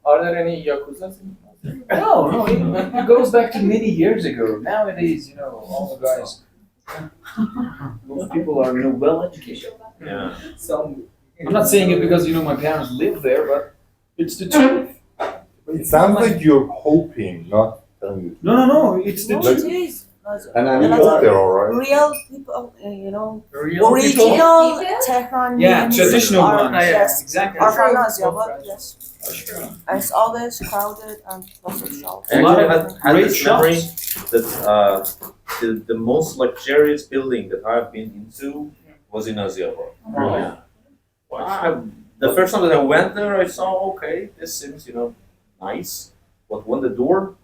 Are there any Yakuza? No, it goes back to many years ago. Nowadays, you know, all the guys, most people are, you know, well educated. Yeah. Some. I'm not saying it because, you know, my parents live there, but it's the truth. It sounds like you're hoping, not telling the truth. No, it's the Like- truth. It is. And I You mean, got there, all right. Real people, you know, Real original Tehran Traditional are, ones. yes, Exactly. are from Naziabad, yes. And it's always crowded and lots of shops. I actually had Great this shops. memory that the most luxurious building that I've been into was in Naziabad. Yeah. The first time that I went there, I saw, okay, this seems, you know, nice. But when the door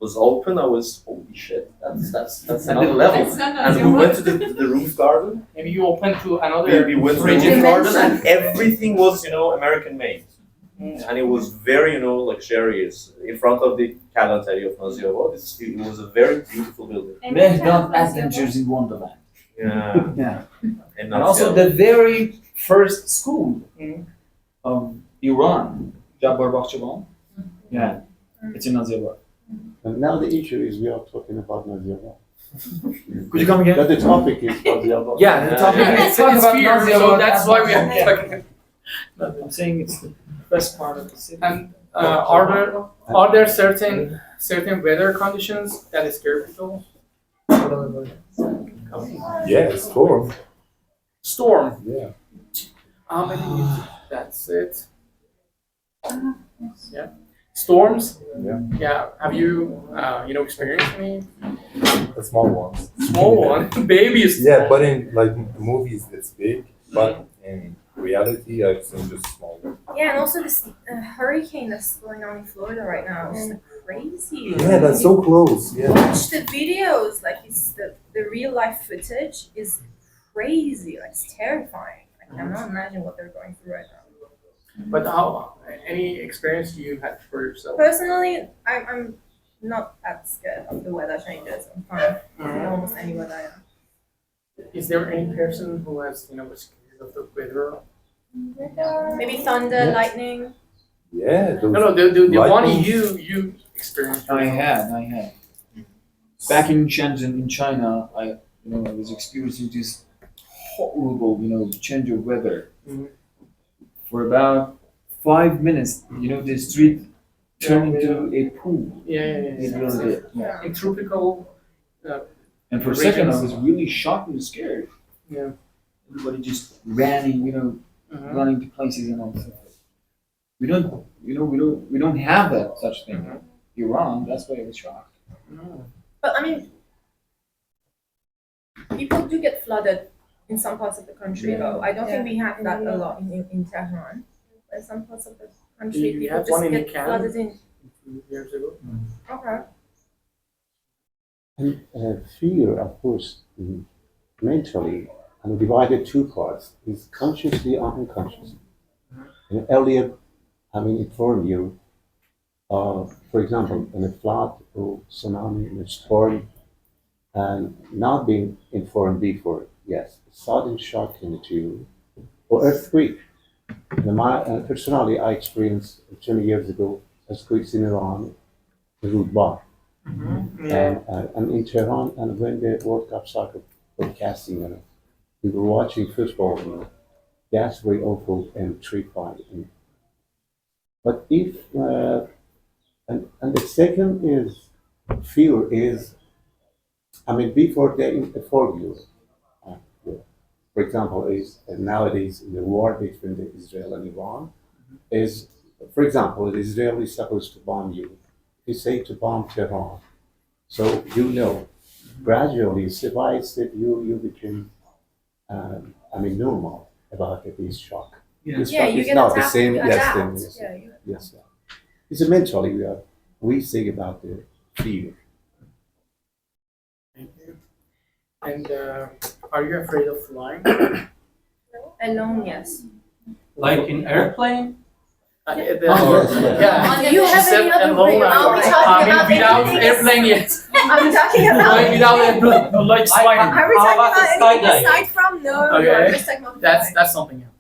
was open, I was, holy shit, that's another level. That's not And we went to the roof garden. Maybe you open to another. We went to the roof garden, and everything was, you know, American made. And it was very, you know, luxurious in front of the Kalantari of Naziabad. It was a very beautiful building. Mehdad Adventures in Wonderland. Yeah. Yeah. And And also the very first school of Iran, Jabbar Bakhchevan. Yeah. It's in Naziabad. and now the issue is we are talking about Naziabad. Could you come again? But the topic is Naziabad. Yeah, the topic Yeah, is talk it's about fear, so Naziabad. that's why we are talking. I'm saying it's the best part of the city. And are there certain weather conditions that scare people? Yeah, storm. Storm. Yeah. How many? That's it. Yeah. Storms. Yeah. Yeah. Have you experienced any The small ones. small one? Babies. Yeah, but in like movies it's big, but in reality I've seen just small ones. Yeah, and also this hurricane that's going on in Florida right now is crazy. Yeah, that's so close. Yeah. Watch the videos, like it's the real life footage is crazy, like it's terrifying. I cannot imagine what they're going through right now. But how? Any experience you had for yourself? Personally, I'm not that scared of the weather changes. I'm fine in almost any weather I am. Is there any person who has was scared of the weather? Maybe thunder, lightning. Yeah. those No, the one lightning- you experienced. I had. Back in Shenzhen, in China, I was experiencing this horrible, change of weather. Mhm. For about 5 minutes, the street turned into a pool. Yeah. It really did. Yeah. In tropical. And for a second, I regions. was really shocked and scared. Yeah. Everybody just ran in, running to places and all that. We don't have that such thing. Iran, that's why I was shocked. But I mean, people do get flooded in some parts of the country, though. I don't think we have that a lot in Tehran. But some parts of the country, We people had just one in get Cannes flooded in. a few years ago. Okay. And fear, of course, mentally, and divided two parts, is consciously or unconsciously. And earlier, informed you For example, in a flood or tsunami, in a storm, and not being informed before, yes, sudden shock into you, or earthquake. Personally, I experienced 20 years ago earthquakes in Iran, the Root Bar, and in Tehran, and when the World Cup soccer broadcasting, we were watching football, that's very awful and terrifying. But if and the second is fear is, before they inform you. For example, is nowadays in the war between Israel and Iran, is, for example, the Israeli is supposed to bomb you. They say to bomb Tehran, so gradually, step step, you become, normal about this shock. Yeah, This yeah, shock you is get not the attacked, same. you Yes, adapt. thing. Yeah, Yes, it's mentally we think about the fear. Thank you. And are you afraid of flying? Alone, yes. Like in airplane? yes. Yeah. Do you have She said any other alone, way? Are we I talking mean, about without anything? airplane yet. I'm talking about. Like without airplane. No, like sliding. Are we How talking about about anything skydiving? aside from no? Okay. I'm just talking about That's something else.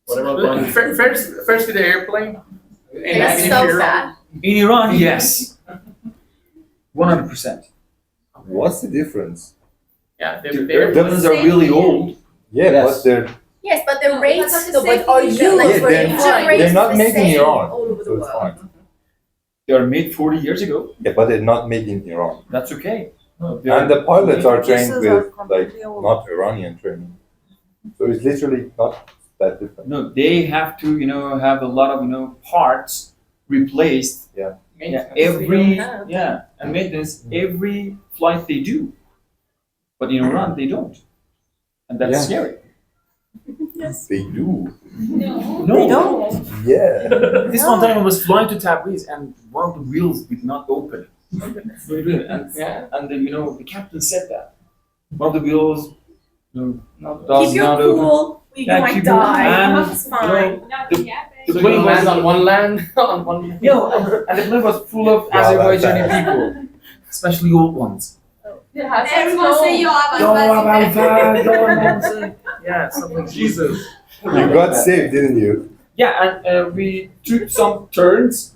What about First with the airplane. It's so sad. In Iran, yes. 100%. What's the difference? Yeah, The they're airplanes are really old. Yeah, Yes. but they're Yes, but the rates, that's no, the but are safety you issue. like Yeah, for they're- Egypt rates they're not the made in same Iran, all over the so it's world? fine. They are made 40 years ago. Yeah, but they're not made in Iran. That's okay. And the pilots are trained Pieces are with completely old. not Iranian training. So it's literally not that different. No, they have to, have a lot of, parts replaced. Yeah. Yeah, don't have. and maintenance every flight they do. But in Iran, they don't. And that's Yeah. scary. They do. No. They don't. Yeah. This one time I was flying to Tabriz and one of the wheels did not open. And, Yeah. and the captain said that. One of the wheels does Keep your not open. cool. You Yeah, might keep your- die. and, It's fine. The So plane you land was on one land, on one. and the plane was full of Yeah, Azerbaijani that's people, especially old ones. Everyone say you have Yeah, something. Jesus. You got saved, didn't you? Yeah, and we took some turns,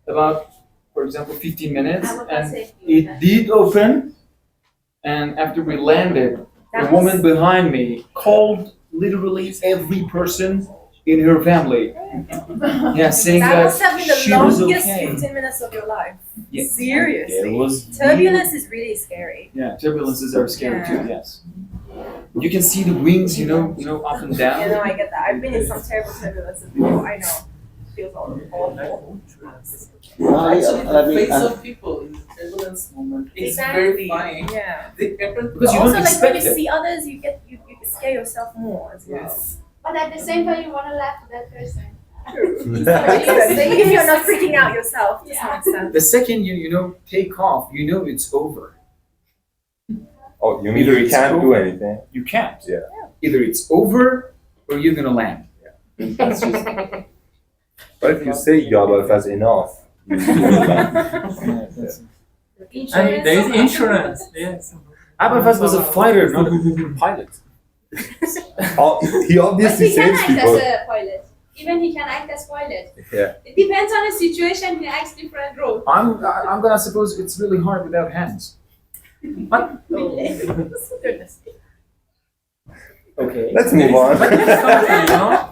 about, for example, 15 minutes, and it did open. And after we landed, the woman behind me called literally every person in her family. Yeah, saying That that must have been the she was longest okay. 15 minutes of your life. Yeah. Seriously. Yeah, it was Turbulence is really scary. Yeah, turbulences are scary Yeah. too. Yes. You can see the wings, up and down. Yeah, no, I get that. I've been in some terrible turbulences before. I know. It feels awful. Actually, the mean, face and- of people in the turbulence moment is Exactly. very funny. Yeah. Because you also, don't like when you expect it. see others, you scare yourself more as well. Yes. But at the same time, you want to laugh at that person. If you're not freaking out yourself to some extent. The second you take off, it's over. Oh, you mean Either you it's can't do over- anything? You can't. Yeah. Either it's over or you're gonna land. That's just. But if you say Yabal has enough, you will land. And there is insurance. Yes. Abulfaz was a fighter, not a pilot. Oh, he But obviously he can saves act as people. a pilot. Even he can act as pilot. Yeah. It depends on the situation. He acts different roles. I'm gonna suppose it's really hard without hands. But Goodness. okay. Let's move on.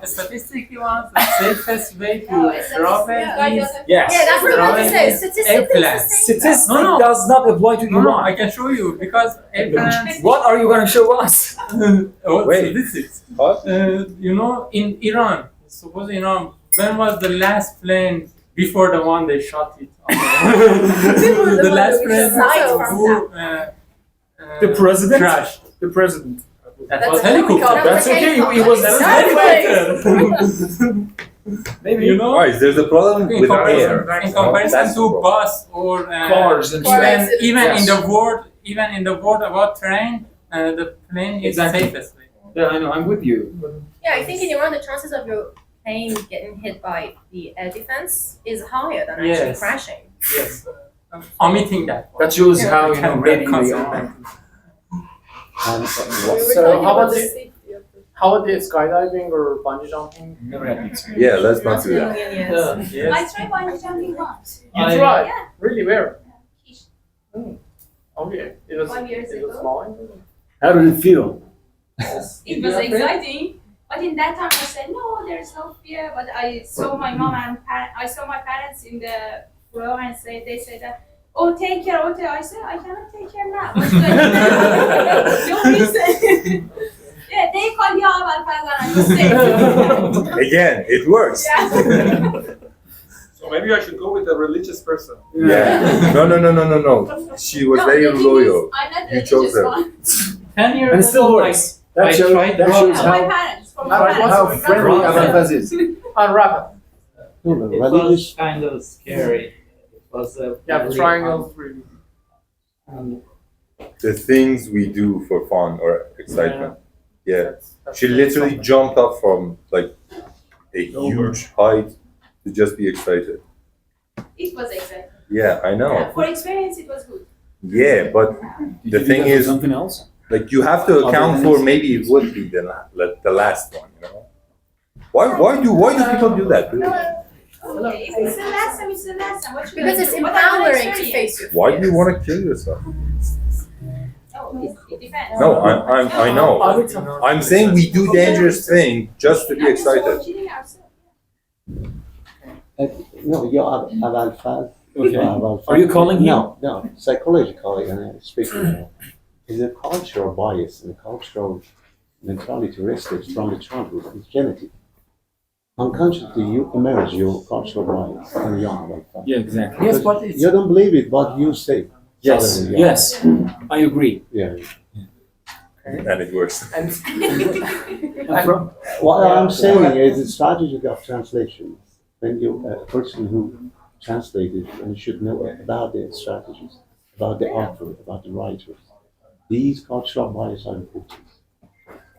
Statistically, one of the safest way to No, it's travel yeah. is Yes. Yeah, that's what I'm about to say. Traveling Statistics airplane. is the same. Statistic No, no. does not apply to no, no, Iran. I can show you because airplanes. What are you gonna show us? Oh, Wait. statistics. What? In Iran, suppose Iran, when was the last plane before the one they shot it? The last plane who The president? crashed. The president. That That's was a helicopter. helicopter. That's okay. He was That's helicopter. maybe You know, Guys, there's a problem in with comparison, air. in comparison That's the to problem. bus or Cars and even Yes. in the word about train, the plane is Exactly. safest. Yeah, I know. I'm with you. Yeah, I think in Iran the chances of your plane getting hit by the air defense is higher than actually Yes. crashing. Yes. Omitting that. That shows how ready they concept. are. And So how about the skydiving or bungee jumping? Never had the experience. Yeah, let's not do that. Yes. I tried bungee jumping once. You I- tried? Yeah. Really? Where? Okay. It was 5 years it was ago. small. How did it feel? It was exciting, but in that time I said no, there's no fear. But I saw my mom and I saw my parents in the row and they said that, oh, take care, oh, I said I cannot take care now. Don't listen. Yeah, they call you Abal Fazan and you say. Again, it works. So maybe I should go with a religious person. Yeah. No. She was very the thing loyal. is, I'm not You chose religious her. one. 10 years And it still ago, works. I That shows, tried that shows From my how, parents. From my parents. how friendly Abul Faz is. Unwrap it. no, no, it religious. was kind of scary. It was a Yeah, really triangles really. and The things we do for fun or excitement. Yeah. She literally jumped up from like a huge height to just be excited. It was exciting. Yeah, I know. For experience, it was good. Yeah, but Did the you do thing that for is, something else? like, you have to account than for this? maybe it would be the last one, you know? Why do people do that? Okay, if it's the last time, it's the last time. What should Because I it's do? What I wanna empowering to experience? face your Why do you fears. want to kill yourself? Oh, it depends. No, I know. I'm saying we do dangerous thing just to be We're excited. killing ourselves. No, you're Abal Faz. Okay. Abal Faz. Are you calling him? No. Psychologically, and speaking, is a cultural bias and a cultural mentality rested from the childhood. It's genetic. Unconsciously, you emerge your cultural bias and you're Abal Faz. Yeah, exactly. Yes, but it's, You don't believe it, but you say. yes, suddenly, yeah. yes, I agree. Yeah. And it works. And And from, What Yeah. I'm saying is the strategy of translation. When you a person who translated, and you should know about their strategies, about the author, about the writers. These cultural biases are important.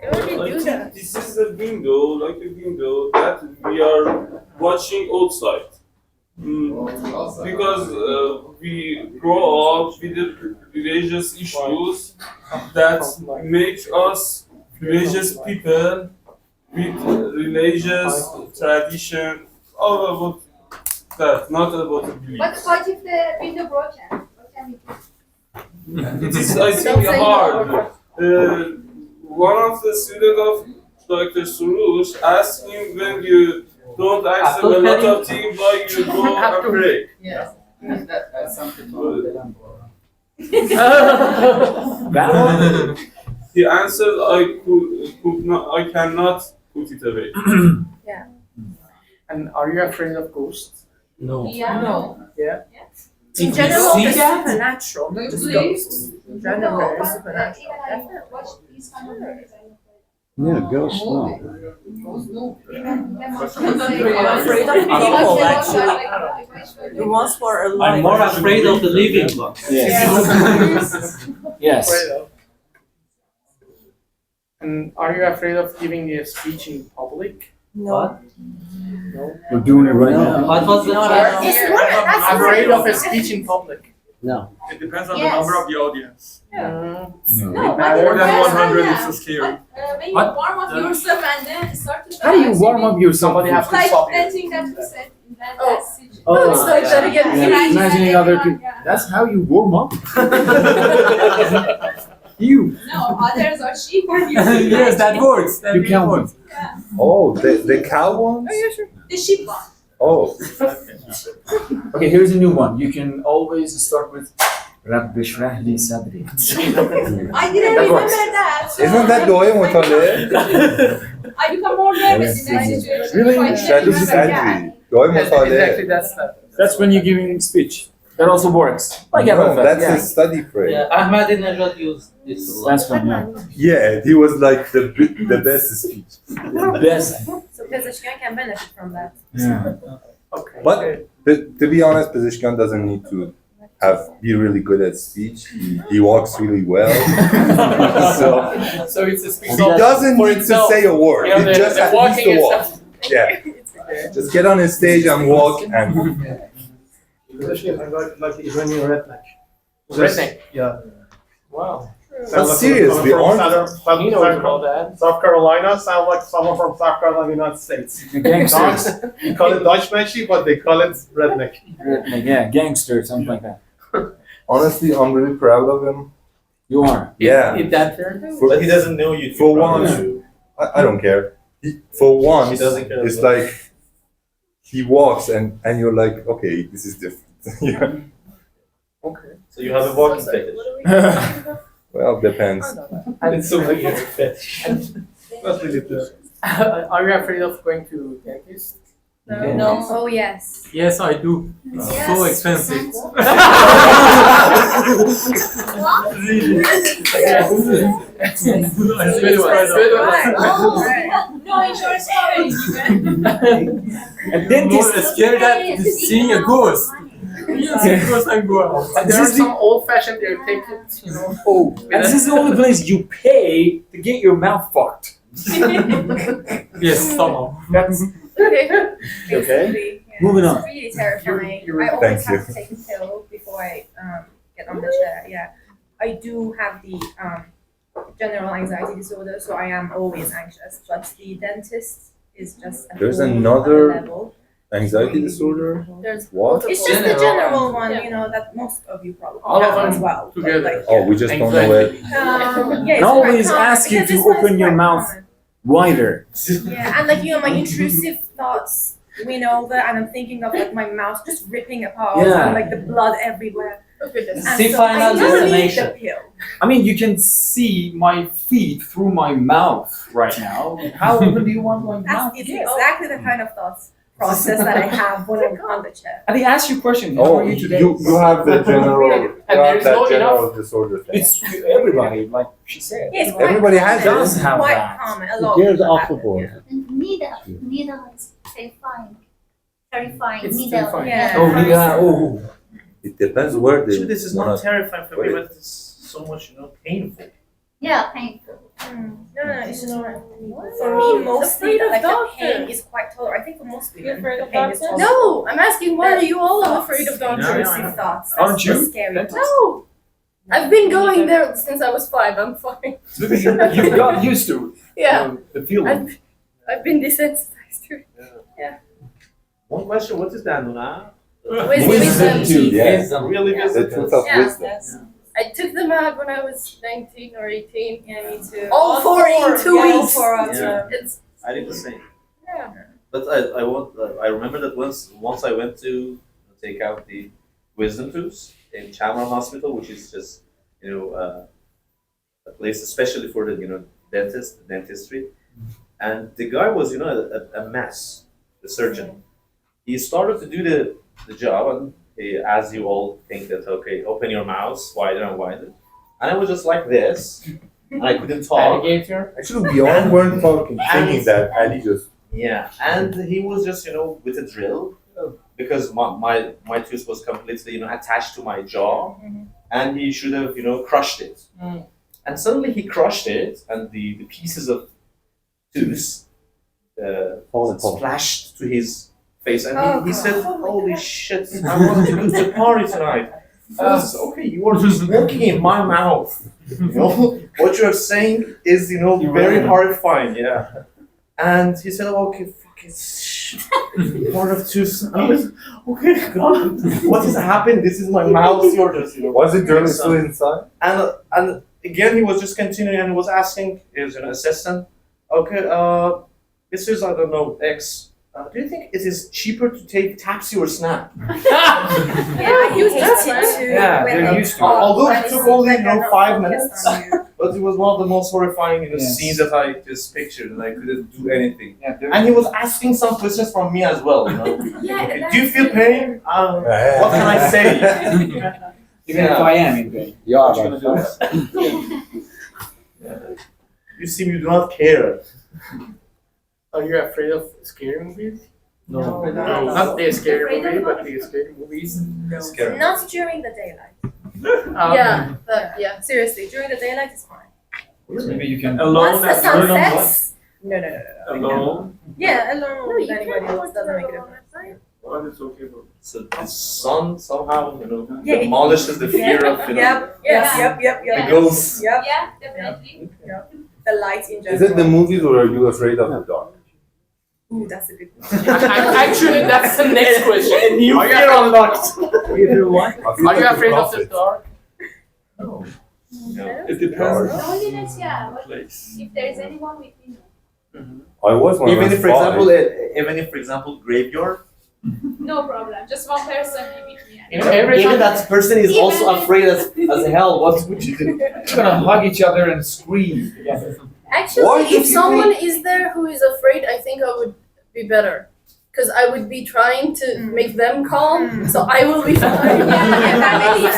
They already I do that. think this is a window, like a window that we are watching outside. Because we grow up with the religious issues that make us religious people with religious tradition, all about that, not about the belief. But what if the window broken? What can we do? It is, I think, hard. One of the students of Dr. Surush asked him when you don't accept a lot of things, why you go and pray. Yes. That's something to that one? He answered, could not, I cannot put it away. Yeah. And are you afraid of ghosts? No. Yeah. No. Yeah. In general, see the that? supernatural, not just ghosts. In general, No, the but supernatural. even I Definitely. watch these kind of movies. Yeah, ghost no. I'm afraid of people, actually. The ones who are alive. I'm more afraid of the living ones. Yes. Yes. Afraid of. And are you afraid of giving a speech in public? No. No. We're doing it right now. What was the Afraid of a speech in public? No. It depends on Yes. the number of the audience. No, More but than it 100 depends, is so scary. when you What? warm up yourself and then start to How do you warm up yourself? Somebody has to Like stop that you. thing that you said in that Oh. passage. Oh, It's like that again. yeah. Imagining other people. Yeah. That's how you warm up? You. No, others are sheep and you Yes, that works. That You really count works. Oh, the cow ones? the sheep one. Oh, Okay, here's a new one. You can always start with Rabbi shrah li sadri. I didn't That remember works. that. So isn't that Doye Mutale? I become more nervous in that situation. Really? If I That can't is remember, Sadri. yeah. Doye Exactly, Mutale. that's that. That's when you're giving speech. That also works. Like No, Abul Faz, that's yeah. a study phrase. Yeah, Ahmadinejad used this a lot. That's fun, yeah. Yeah, he was like the best speech. Best. So Pezeshkian can benefit from that. Yeah. Okay. But to be honest, Pezeshkian doesn't need to be really good at speech. He walks really well. So it's a speech. He doesn't for need to itself. say a word. Yeah, He just the needs walking to walk. itself. Yeah. Just get on a stage and walk and. Especially if I like the Iranian redneck. Redneck? Yeah. Wow. But seriously, He knows about that. South Carolina sound like someone from South Carolina, United States. Gangsters. You call it Deutschmensch, but they call it redneck. Redneck, yeah, gangster, something like that. Honestly, I'm really proud of him. You are. Yeah. In that term? But he doesn't know you. For one, I don't care. For one, He doesn't care it's as well. like he walks and you're like, okay, this is different. Yeah. Okay. So you have a walking fetish. Well, depends. And It's so weird fetish. That's really good. Are you afraid of going to dentist? No. Oh yes. Yes, I do. It's so expensive. Really? It's very No insurance coverage even. And then more scared at seeing a ghost. Yes, of course I go out. And there are some old-fashioned air tickets, you know. Oh, and this is the only place you pay to get your mouth fucked. Yes, somehow. That's Okay. okay. Moving on. It's really terrifying. You're I always Thank have to take a pill before I get on the chair. Yeah, I do have the general anxiety disorder, so I am always anxious. But the dentist is just a There's whole another other level. anxiety disorder. There's What? It's just the general one, you know, that most of you probably All of have them as well. but, together. like, Oh, we just don't know it. yeah, it's I always quite common, ask you because to this one is open your quite mouth common. wider. Yeah, and like, you know, my intrusive thoughts win over, and I'm thinking of like my mouth just ripping apart Yeah. and like the blood everywhere. Oh goodness. And See, so final I just need destination. the pill. I mean, you can see my feet through my mouth right now. How open do you want my mouth? That's exactly the kind of thoughts process that I have when I'm on the chair. And they ask you questions. How Oh, are you today? you have the general, you And have there's that no general disorder thing. It's everybody, like she said. Yeah, it's quite Everybody common. has does it. have Quite that. common. A lot of There's people off have the it, board. Needle is terrifying. Terrifying. It's Needle. terrifying. Yeah. Oh, yeah. Oh. It depends where they Actually, this is wanna- not terrifying for me, Wait. but it's so much, painful. Yeah, painful. No, it's just for me mostly Afraid of like the doctors. pain is quite tolerable. I think for most people You're afraid the of pain is doctors? tolerable. No, I'm asking why are you all afraid of doctors? Intrusive thoughts. That's Aren't you? the scary part. No. I've been going there since I was 5. I'm fine. You got used to it. Yeah. The feeling. I've been desensitized to it. One question, what is that, Nuna? Wisdom teeth. Yeah. Really Yeah. The truth of Yeah. wisdom. I took them out when I was 19 or 18. Yeah, me too. All four in 2 Yeah, all weeks. four of Yeah. them. It's I did the same. yeah. But I remember that once I went to take out the wisdom tooth in Chamran Hospital, which is just a place especially for the dentistry, and the guy was a mess, the surgeon. He started to do the job, and as you all think that okay, open your mouth wider and wider, and I was just like this, and I couldn't talk. Alligator. Actually, we all weren't talking, thinking that Ali just. Yeah, and he was just with a drill because my tooth was completely attached to my jaw, and he should have crushed it. And suddenly he crushed it, and the pieces of tooth splashed to his face, and he said, "Holy shit! I want to go to the party tonight." I was okay. You are just walking in my mouth. What you're saying is very horrifying. Yeah. And he said, "Okay, fuck it, part of tooth." I was, okay, God, what is happening? This is my mouth. You're just, Was it really still inside? And again, he was just continuing and was asking his assistant, "Okay, this is I don't know X. Do you think it is cheaper to take Tapsi or Snap?" Yeah, I used it too. Yeah, when they're I- used to it. Although it took only like they're not 5 focused minutes, on you. but it was one of the most horrifying Yes. scenes that I just pictured, and I couldn't do anything. Yeah, And he was asking some questions from me as well. Yeah, Okay, do you feel pain? What can I say? Even if I am in pain. Yeah, What you gonna do? You seem you do not care. Are you afraid of scary movies? No. Not the scary Afraid movie, of but the scary movies. Scary. Not during the daylight. Yeah. Seriously, during the daylight is fine. Maybe you can. Alone Once the at sun night. sets, No. Alone. Yeah, alone No, with you anybody can else doesn't make a difference. Well, it's okay, but So the sun somehow, Yeah, demolishes the fear of, Yep. the ghosts. Yep. Yeah, definitely. Yep. The light in general. Is it the movies or are you afraid of the dark? Ooh, that's a good question. Actually, that's the next question. New Are you fear afraid- unlocked. Are you afraid of the dark? No. It depends. Loneliness, yeah. But Place. if there is anyone with me, I was when I Even was if, for five. example, graveyard. no problem. Just one person be with me. You know, every Even time that person is also afraid as hell. What would you do? Just gonna hug each other and scream together. Actually, Why if did you someone is there who is afraid, I think I would be better. Because I would be trying to make them calm, so I will be fine.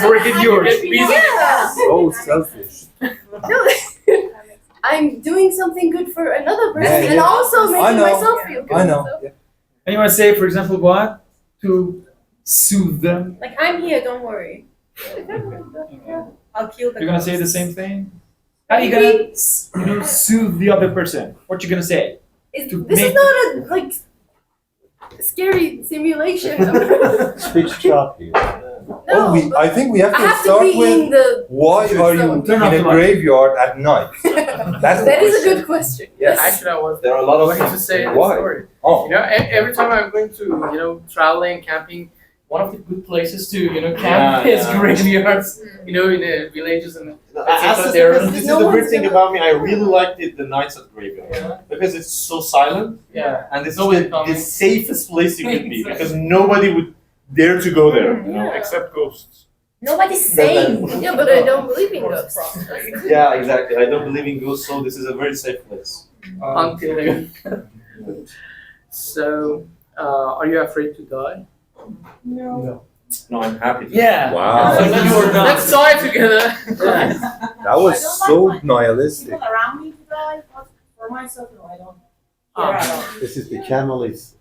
Forget yours. Yeah. So selfish. No, I'm doing something good for another person Yeah, and yeah. also I making know. myself feel good. I know. so- Yeah. And you want to say, for example, what? To soothe them. Like, I'm here, don't worry. I'll kill the You're gonna say the ghosts. same thing? How are you gonna, soothe the other person? What you gonna say? To This is make- not a like scary simulation. Speech sharp here. Oh, I think we have I to have to start be in with the. why are you in Turn off a the light. graveyard at night? That's the That is a question. good question. Yes. actually I was There are a lot of going to say the Why? story. Oh. You know, every time I'm going to traveling, camping, one of the good places to camp Yeah, is yeah. graveyards. You know, in the villages and. This is the weird thing about me. I really like the nights at graveyard because it's so silent Yeah. and it's Nobody the coming. safest place you could be because nobody would dare to go there. Yeah. Except ghosts. Nobody's sane. Yeah, but I don't believe in ghosts. Yeah, exactly. I don't believe in ghosts, so this is a very safe place. Until you. So, are you afraid to die? No. No, I'm happy. Yeah. Wow. So let's die together. That was so nihilistic. People around me to die, but for myself, no, I don't. This is the camel is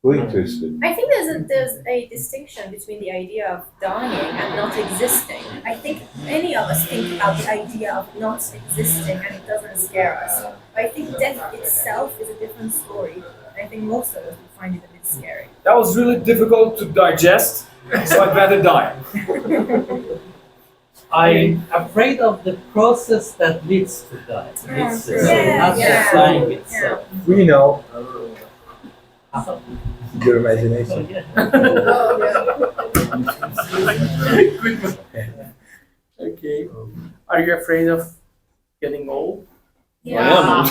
going twisted. I think there's a distinction between the idea of dying and not existing. I think many of us think about the idea of not existing and it doesn't scare us. But I think death itself is a different story. I think most of us would find it a bit scary. That was really difficult to digest, so I'd rather die. I'm afraid of the process that leads to that. It's not Yeah. just dying itself. We know. Your imagination. Good one. Okay. Are you afraid of getting old? Yeah.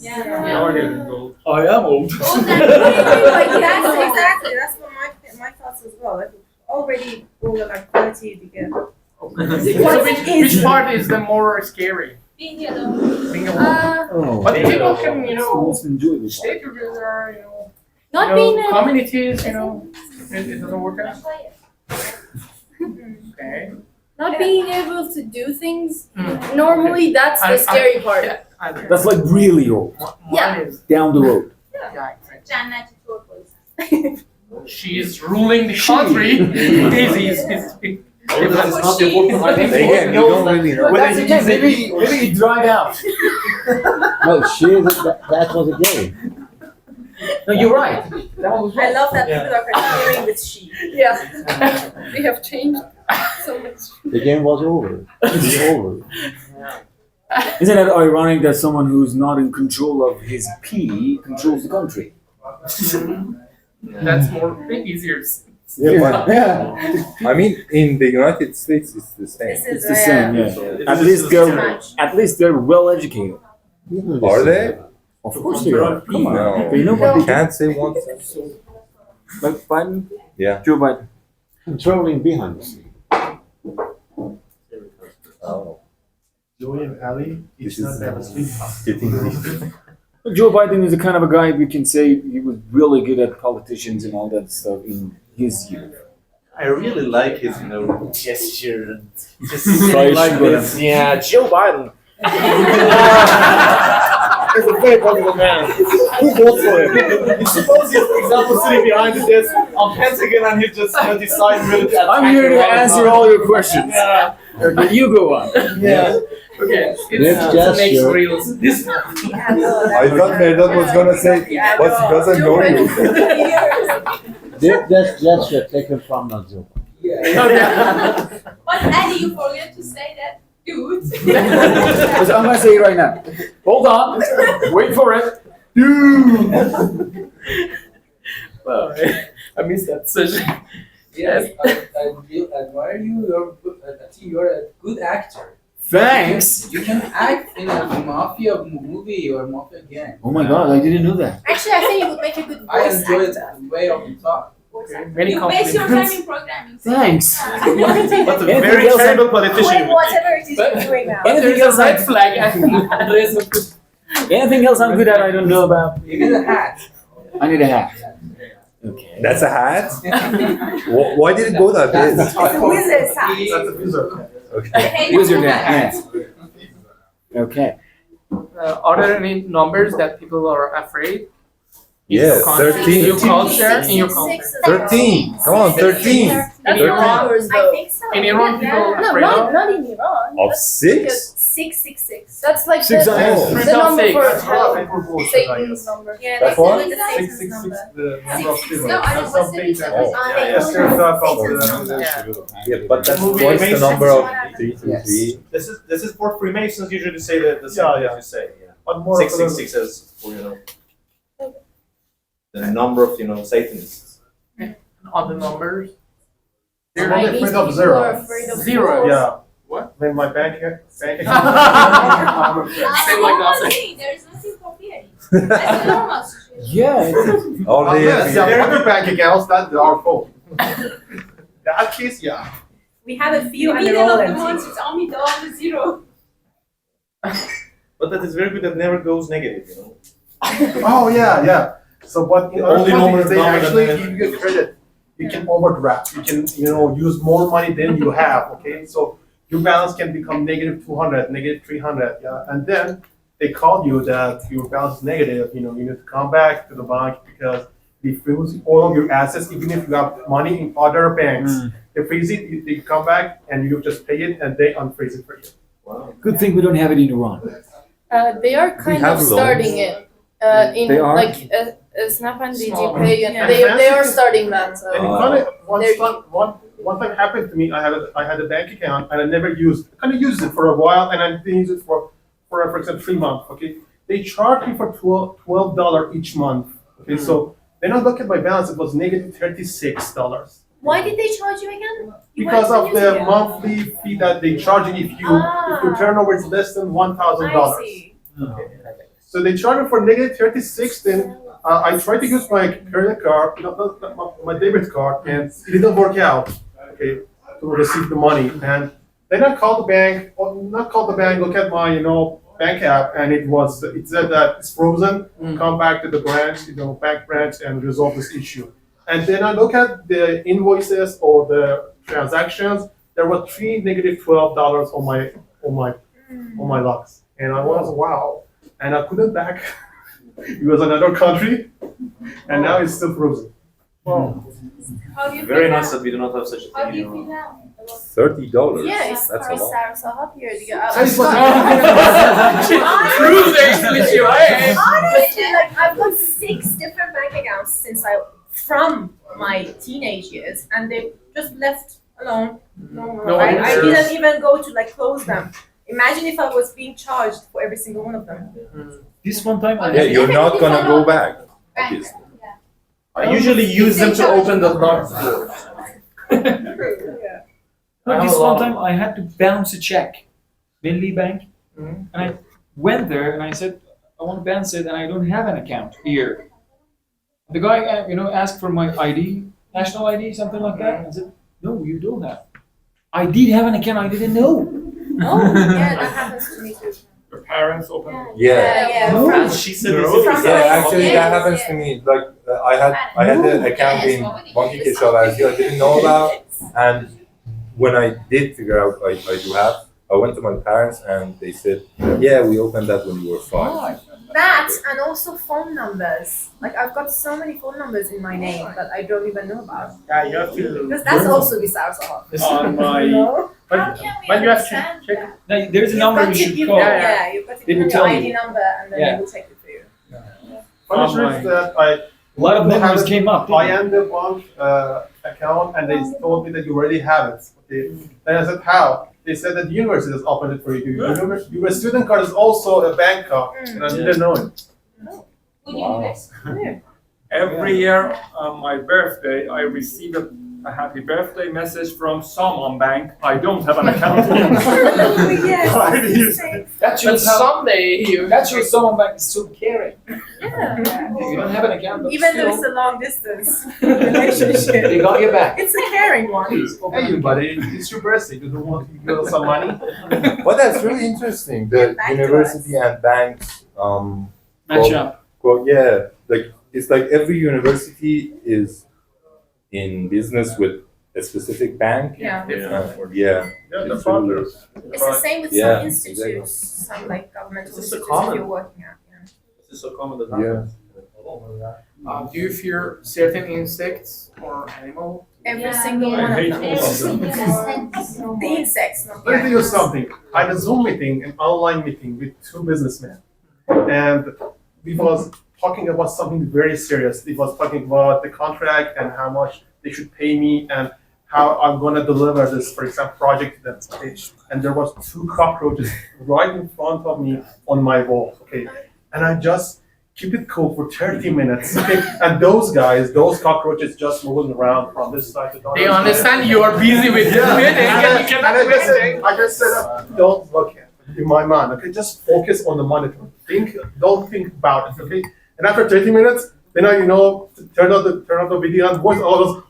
Yeah. We are getting old. I am old. That's exactly. That's what my thoughts as well. Like, already older, like 30 to get. So which part is the more scary? Being alone. Being alone. Oh. But people can, most enjoyable. stay together, Not being a, communities, it doesn't work out. Okay. not being able to do things normally. That's the I- scary part. That's like really old. Yeah. Down the road. Jannati Turquoise. She's ruling the country. Easy. That's not important. I think Again, you don't really know. That's again, maybe you dried out. No, that was a game. No, you're right. That one was I right. love that people are continuing with she. Yeah. We have changed so much. The game was over. It's over. Isn't it ironic that someone who's not in control of his pee controls the country? That's more easier. Yeah. I mean, in the United States, it's the same. It's the same, yeah. At least they're well educated. Are they? Of course they are. Come on. No. They know what they Can't say one sentence. Like Biden? Yeah. Joe Biden. Controlling behind the scene. Oh. Joey and Ali each This not is have a sleep talk. getting deep. Joe Biden is the kind of a guy we can say he was really good at politicians and all that stuff in his youth. I really like his, gesture and just Try like sugar this. Yeah, Joe Biden. He's a very popular man. Who votes for him? Suppose he's, for example, sitting behind the desk on Pentagon and he just decides really to I'm here to answer all your questions. Yeah. Okay, you go on. Yeah. Okay. Let's It's just next show- reels. This. I thought Merdad was gonna say, but he doesn't know you. That's gesture taken from Nazio. But Annie, you forget to say that, dude. So I'm gonna say it right now. Hold on. Wait for it. Dude. Well, I missed that session. Yes, I will admire you. I think you're a good actor. Thanks. You can act in a mafia movie or mafia gang. Oh my God, I didn't know that. Actually, I think you would make a good I voice enjoy actor. the way of the talk. Many You waste your time in programming. Thanks. But a Anything very else terrible politician. Quit whatever it is you're doing now. Anything There's else a red I- flag and there's a Anything else I'm good at I don't know about? You need a hat. I need a hat. Okay. That's a hat? Why did it go that way? It's a wizard's hat. That's a wizard. Okay. Wizard hat. Yeah. Okay. Are there any numbers that people are afraid? Yeah, In your 13. culture, in your culture. 13. Come on, 13. That's not numbers I though. think so. In Iran, people No, are afraid of. not in Iran. Of 6? 666. That's like Six the, on the number six. for That's hell. what people bullshit, I Satan's guess. number. Yeah, That's they what? do the Satan's 666, number. the number of people. No, I don't what's the reason? Yes, there's a couple. Yeah, but that's movie twice the makes number of sense. 323. This is what Freemasons usually say the same Yeah, thing yeah. you say. Yeah. But more of 666 is for the number of Satanists. Other numbers. They're Chinese afraid of people zero. are afraid of Zero. balls. Yeah. What? Then my bank account. Say like that. There's nothing for fear. That's normal. Yeah. All day, Unless every you have day. other bank accounts that are full. That case, yeah. We have a few and Middle they're all of the month, empty. it's only the zero. But that is very good that never goes negative, Oh yeah, yeah. So what in other Only countries, number- they number actually than- give you a credit. You can overdraft. You can use more money than you have. Okay, so your balance can become negative 200, negative 300. Yeah, and then they call you that your balance is negative. You need to come back to the bank because they freeze all of your assets, even if you have money in other banks. They freeze it. They come back and you just pay it, and they unfreeze it for you. Wow. Good thing we don't have it in Iran. They are kind have of loans. starting it. In They are? like Snap and Small. DigiPay, and Yeah. they are starting that. So. And it kind of one time happened to me. I had a bank account and I never used. I kind of used it for a while, and I didn't use it for example 3 months. Okay, they charged me for $12 each month. Okay, so then I look at my balance. It was negative $36 Why did they charge you again? You because weren't of the using it. monthly fee that they charge you if your turnover is less than $1,000. I see. So they charged me for negative 36. Then I tried to use my credit card, my debit card, and it didn't work out. Okay, to receive the money, and then I called the bank. Or not called the bank. Look at my bank app, and it said that it's frozen. Come back to the branch, bank branch, and resolve this issue. And then I look at the invoices or the transactions. There were negative $12 on my logs, and I was wow. And I couldn't back. It was another country, and now it's still frozen. How do you Very feel nice now? that we do not have such a How do thing you in feel Iran. now? $30. Yeah, it's That's a lot. Sarasah here. And it was- Prove the English way. Honestly, like I've got 6 different bank accounts since from my teenage years, and they just left alone. No I one cares. didn't even go to close them. Imagine if I was being charged for every single one of them. This one time I Yeah, you're not gonna go back. Obviously. I usually use them to open the lock door. No, this one time I had to bounce a check, Milli Bank, and I went there and I said, I want to bounce it and I don't have an account here. The guy, asked for my ID, national ID, something like that. I said, no, you don't have. I did have an account, I didn't know. Oh, yeah, that happens to me too. Your parents open. Yeah. No. From- She said No. it's Yeah, actually Yes, that happens to me. Like I had an account in Banki Keshavarzi I didn't know about, and when I did figure out I do have, I went to my parents and they said, yeah, we opened that when you were 5. That and also phone numbers. Like I've got so many phone numbers in my name that I don't even know about. Yeah, you have to. Because that's also bizarre. On my. You know? But you have to check. No, there's a number you should call. Yeah, you've got to They will give tell your you. ID number and then Yeah. they will check it for you. Funny truth is that I A lot of numbers came up. I am the bank account, and they told me that you already have it. Okay. Then I said, how? They said that the university has opened it for you. Your student card is also a bank card, and I didn't know it. Every year on my birthday, I receive a happy birthday message from someone bank. I don't have an account. That shows someday that shows someone back is so caring. Yeah. You don't have an account, but Even though still, it's a long distance relationship. they got your back. It's a caring one. Hey, buddy, it's your birthday. You don't want to give us some money? But that's really interesting. The Back to university and banks Match up. Well, yeah, like it's like every university is in business with a specific bank. Yeah. Yeah. Yeah, It's that's really- partners. It's the same with Yeah, some institutes, some like governmental This is so institutes common. that you're working at. Yeah. This is so common that Yeah. Do you fear certain insects or animals? Every single one of them. The insects, not the Let me tell you animals. something. I had a Zoom meeting, an online meeting with two businessmen, and we was talking about something very serious. It was talking about the contract and how much they should pay me and how I'm gonna deliver this, for example, project to them. Okay? And there was two cockroaches right in front of me on my wall. Okay, and I just keep it cool for 30 minutes. Okay, and those guys, those cockroaches, just moving around from this side to the other. They side. understand you are busy with this meeting and you cannot And do anything. I just said, don't look at it in my mind. Okay, just focus on the monitor. Don't think about it. Okay, and after 30 minutes, then I, turn on the video and voice all those.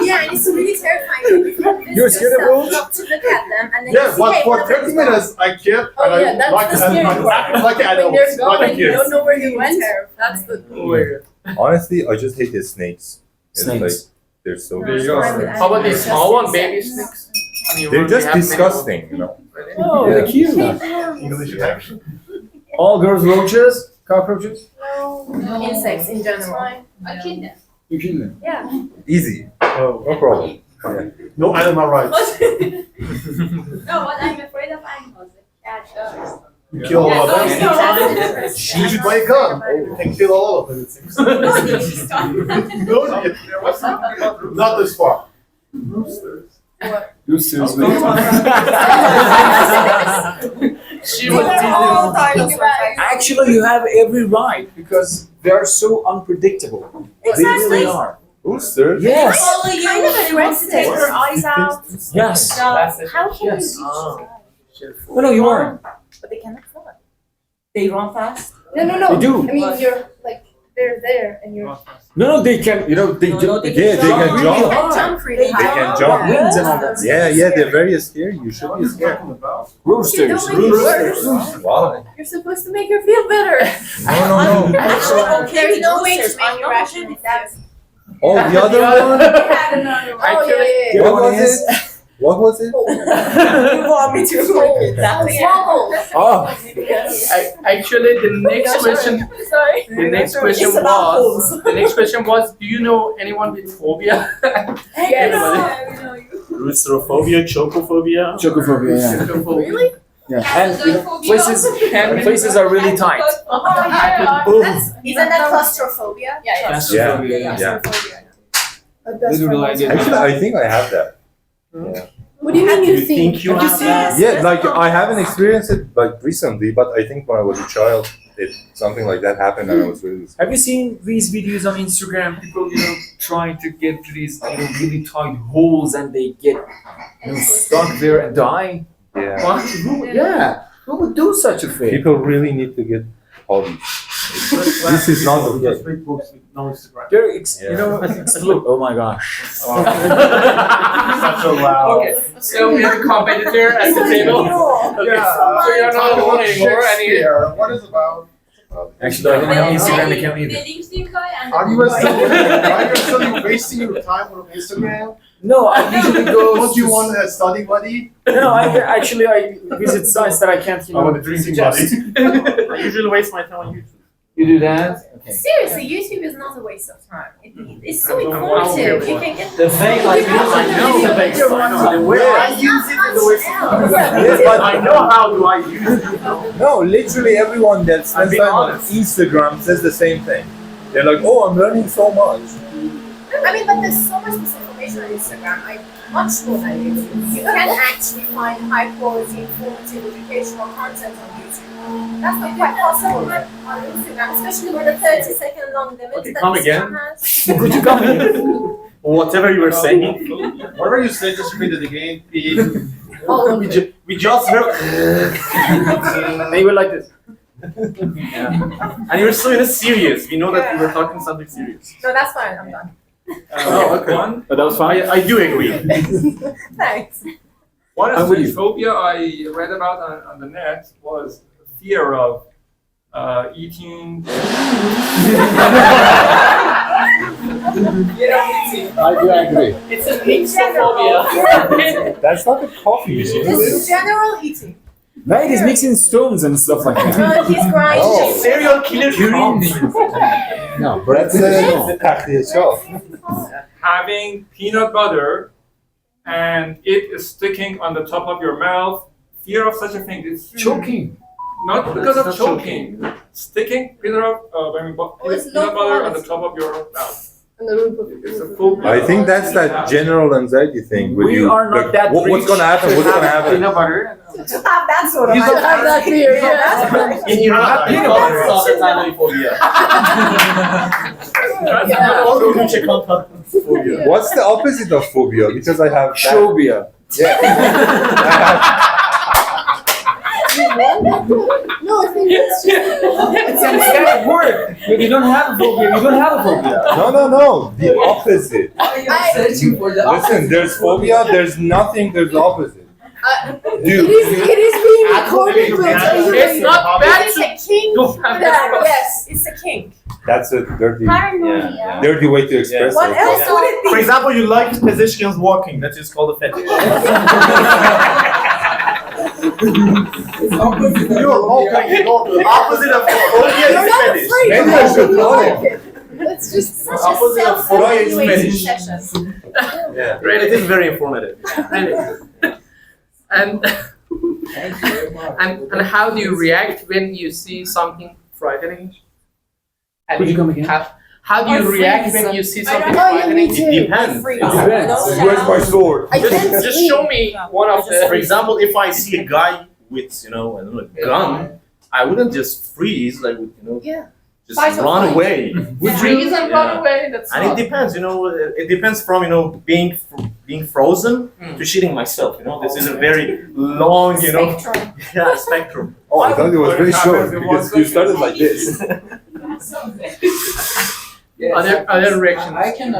Yeah, and it's really terrifying. You're scared of wolves? Not to look at them, and then Yeah, you see, but hey, for one of 30 them's minutes, I can't. Oh, and yeah, I that's like the scary part. like When adults, they're not gone and you kids. don't know where you went. That's the. Honestly, I just hate the snakes. It's Snakes. like they're so There you disgusting. go. How about these small one, baby snakes? You They're won't just have many of them. disgusting. Oh, they're cute. English action. All girls roaches, cockroaches. insects in general. I kill them. You kill them. Yeah. Easy. Oh, No problem. Yeah. no animal rights. No, what I'm afraid of animals, the cat, dogs. You kill all of them. Yeah, You should buy a gun. You can kill all of them. It seems. No, not this far. Roosters. Roosters. She These are all dinosaurs. Actually, you have every right because they are so unpredictable. They really are. Roosters? Yes. Follow you, Kind of she wants to take her eyes out. Yes. So how can Yes. you No, no, you aren't. But they cannot fly. They run fast. No. They do. I mean, you're like they're there and you're. No, they can. They Yeah, they can jump. They can jump really high. They can jump. Wings and all that. Yeah, they're very scary. You should be scared. Roosters. Don't make it worse. Wow. You're supposed to make her feel better. No. Actually, okay, There's no way to roosters make are you irrational. rational. Oh, the other one? Oh yeah. What was it? What was it? You want me to make it that way? Oh. Actually, the next question. Sorry. The next question It's about was. The next question was. Do you know anyone with phobia? Roostrophobia, chocophobia. Chocophobia. Yeah. Really? Yeah. And places are really tight. Isn't that claustrophobia? Yeah, Claustrophobia, Yeah. yeah. Literally, I get Actually, I think I have that. What do you mean you think? you have that? Yeah, like I haven't experienced it like recently, but I think when I was a child, something like that happened, and I was really scared. Have you seen these videos on Instagram? People, trying to get to these really tight holes and they get stuck there and die. Yeah. What? Yeah. Who would do such a thing? People really need to get hobbies. This is not okay. Just read books with no Instagram. They're Yeah. explode. Oh my gosh. Such a loud. Okay. So we have a competitor at the table. Okay. Yeah. So you're not alone anymore. And you. Shakespeare. What is about? Actually, I don't have Instagram account either. The lipstick guy and Are you actually wasting your time on Instagram? No, I usually go. Don't you to- want a study buddy? No, I visit sites that I can't. I want a drinking buddy. I usually waste my time on YouTube. You do that? Okay. Seriously, YouTube is not a waste of time. It's so I don't know. informative. You can get The fake you like can this, I also know do the fake video stuff. on The way time. I use it is a waste of time. Yeah, but I know how do I use it. no, literally everyone that spends being time on honest. Instagram says the same thing. They're like, oh, I'm learning so much. I mean, but there's so much misinformation on Instagram. Much more than YouTube. You can actually find high quality, informative, educational content on YouTube. That's not quite possible on Instagram, especially with the 30-second long limit Okay, that come Instagram again. has. Could you come again? Whatever you were saying. Whatever you say, just repeat it again. We just heard. They were like this. And you're so serious. We know that you were talking something serious. No, that's fine. I'm done. Oh, okay. But that was fine. I do agree. Thanks. One I'm with you. phobia I read about on the net was fear of eating. I do agree. It's a mixophobia. That's not a coffee. It's general eating. Right, he's mixing stones and stuff like that. He's grinding. Oh. Serial killer No, but That's Having peanut butter and it is sticking on the top of your mouth. Fear of such a thing. It's Choking. not because That's of not choking. Sticking peanut it's peanut low butter on quality. the top of your mouth. In the room of It's a phobia. I think that's that general anxiety thing. With We you. are not Like, that what's rich gonna happen? What's gonna happen? Peanut butter. to have that sort of You don't have that fear, yeah. In Iran, you call it Sadat phobia. What's the opposite of phobia? Because I have that. Phobia. Yeah. No, I think it's just. It's a scary word. But you don't have a phobia. You don't have a phobia. No. The opposite. Why are you searching for the Listen, there's phobia. There's nothing. There's opposite. Dude. It is being recorded, but It's not bad It's to a kink don't for have that. that. Yes, it's a kink. That's a dirty, Paranoia. dirty way to express What it. else would it be? For example, you like pedestrians walking. That is called a fetish. You're all Opposite of phobia You're is not fetish. afraid Maybe of I it. should You know like it. it. It's just Such a Opposite of self-evaluation fetish. session. Yeah, it is very informative. Really. And and how do you react when you see something frightening? And Could you come again? How do I you react freeze. when you see I something don't- frightening? me too. It depends. Freeze. Depends. Where's my sword? I can't Just sleep. show me one of For the. example, if I see a guy with, I don't know, a gun, I wouldn't just freeze, like, Yeah. just Fight or run flight. away. Freeze and run Yeah. away. That's And not. it depends, it depends from, being frozen to shitting myself, This is a very long, Spectrum. yeah, spectrum. Oh, I thought it was very What short happens in one because you started second? like this. Yes, Other reactions. I can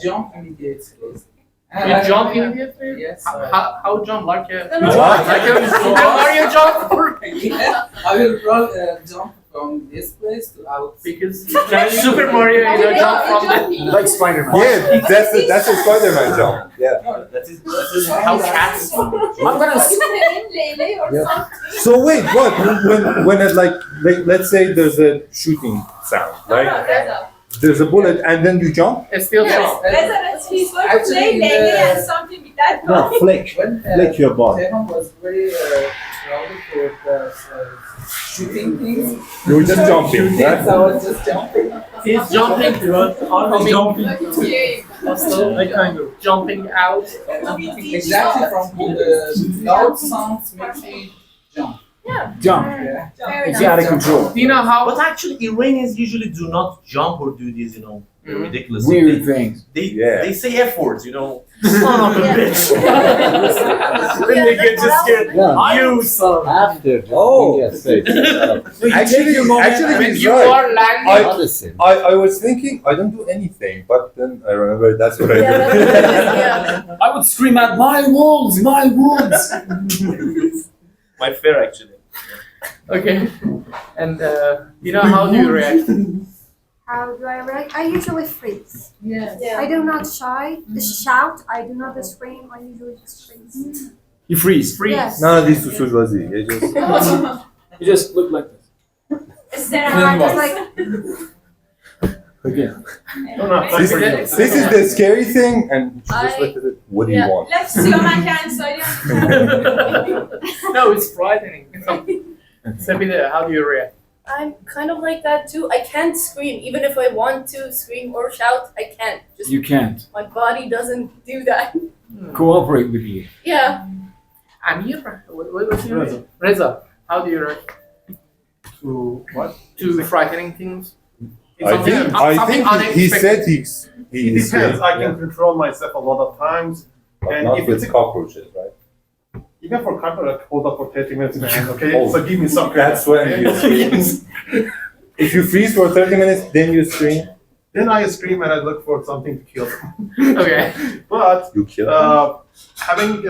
jump immediately. And You I- jump immediately? Yes. How jump? Like a What? like a Super Mario jump? I will run, jump from this place to out. Because Super Mario, jump from the. Like Spider-Man. Yeah, that's a Spider-Man jump. Yeah. That is how cats do. I'm gonna. Yeah. So wait, what? When it let's say there's a shooting sound, right? There's a bullet and then you jump. It's still jump. He's going to Actually, play in Lele the- and something with that No, guy. flick. When Flick your ball. Tehran was very crowded for shooting things. You were just jumping, Shooting, right? so I was just jumping. He's jumping. Always jumping. Like kind of jumping out. Exactly from the loud sounds makes me jump. Jump. Yeah. It's out of control. Do you know how? But actually, Iranians usually do not jump or do these, ridiculous Weird things. They say F words, Son of a bitch. Then they get just scared. Yeah. You son of a After Oh. yes, Actually, When he's you right. are landing. Odyssey. I was thinking I don't do anything, but then I remember that's what I Yeah, did. yeah. I would scream out, "My wolves! My wolves!" My fear, actually. Okay. And how do you react? How do I react? I usually freeze. Yes. Yeah. I do not shout. I do not scream. I usually just freeze. You freeze. Yes. None of these usul was it. You just You just look like this. Is there No, I just like Again. this is the scary thing, and she just looked at it. What do you want? Let's see your man inside. No, it's frightening. Sabine, how do you react? I'm kind of like that too. I can't scream. Even if I want to scream or shout, I can't. Just You can't. my body doesn't do that. Cooperate with you. Yeah. Amir, what's your name? Reza, how do you react To what? to frightening things? I think he said It he's depends. I can control myself a lot of times. And not if with it's cockroaches, right? even for comfort, I hold up for 30 minutes, man. Okay, Oh, so give me some. that's when you scream. Yes. If you freeze for 30 minutes, then you scream. Then I scream and I look for something to kill them. Okay. But You kill them. having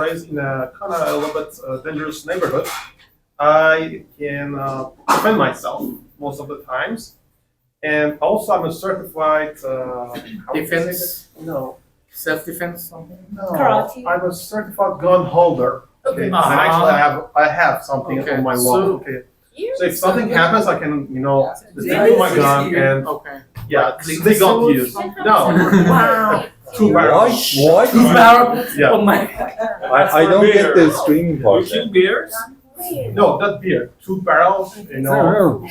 raised in a kind of a little bit dangerous neighborhood, I can defend myself most of the times. And also, I'm a certified Defense? No, Self-defense, something? no. Karate. I'm a certified gun holder. Okay. And actually, I have something Okay, on my wall. so- Okay. So if something happens, I can detect my gun and Okay. yeah, they don't use. No. Wow. Two barrels. Why? Yeah. Oh my. I don't get the screaming part. You kill bears? No, not beer. 2 barrels,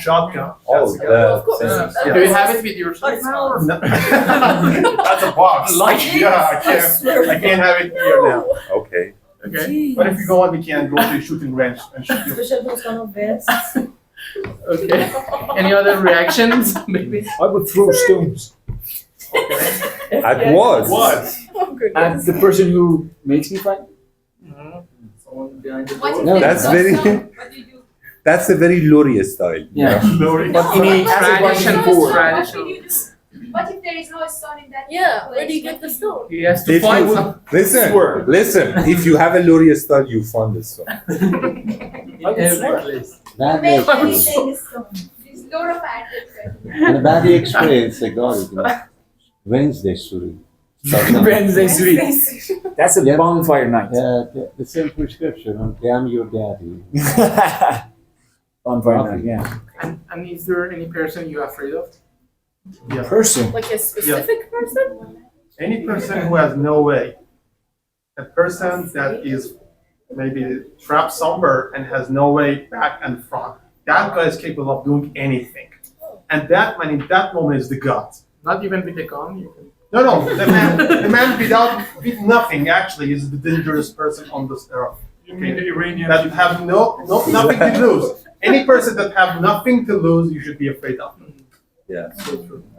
shotgun. Oh, Of course. the Do you have it with yourself? No. That's a box. Yeah, I can't have it here now. okay. Okay. But if you go on, we can go to a shooting range and shoot you. Especially those kind of beds. Okay. Any other reactions? Maybe. I would throw stones At what? What? at the person who makes me fight. Someone behind the What door. if No, there that's is very- no song? What do you do? That's a very Luria style. Yeah. Lorry. But in a Tradition. Azerbaijan forward. Tradition. What do you do? What if there is no stone in that Yeah. place? Where do you get the stone? He has to If find you some. listen. If you have a Luria style, you fund this one. Every place. Badly Make experienced. anything is stone. There's a lot of address. And a badly experienced guy, Wednesday shooting. Wednesday street. That's a Yeah. bonfire night. The same prescription on damn your daddy. Bonfire night, yeah. And is there any person you're afraid of? Yeah. Person. Like a specific person? Any person who has no way, a person that is maybe trapped somewhere and has no way back and front, that guy is capable of doing anything. And that man in that moment is the God. Not even with a gun. You can. No, the man with nothing actually is the dangerous person on this earth. You mean the Iranian That people? have nothing to lose. Any person that have nothing to lose, you should be afraid of. Yeah.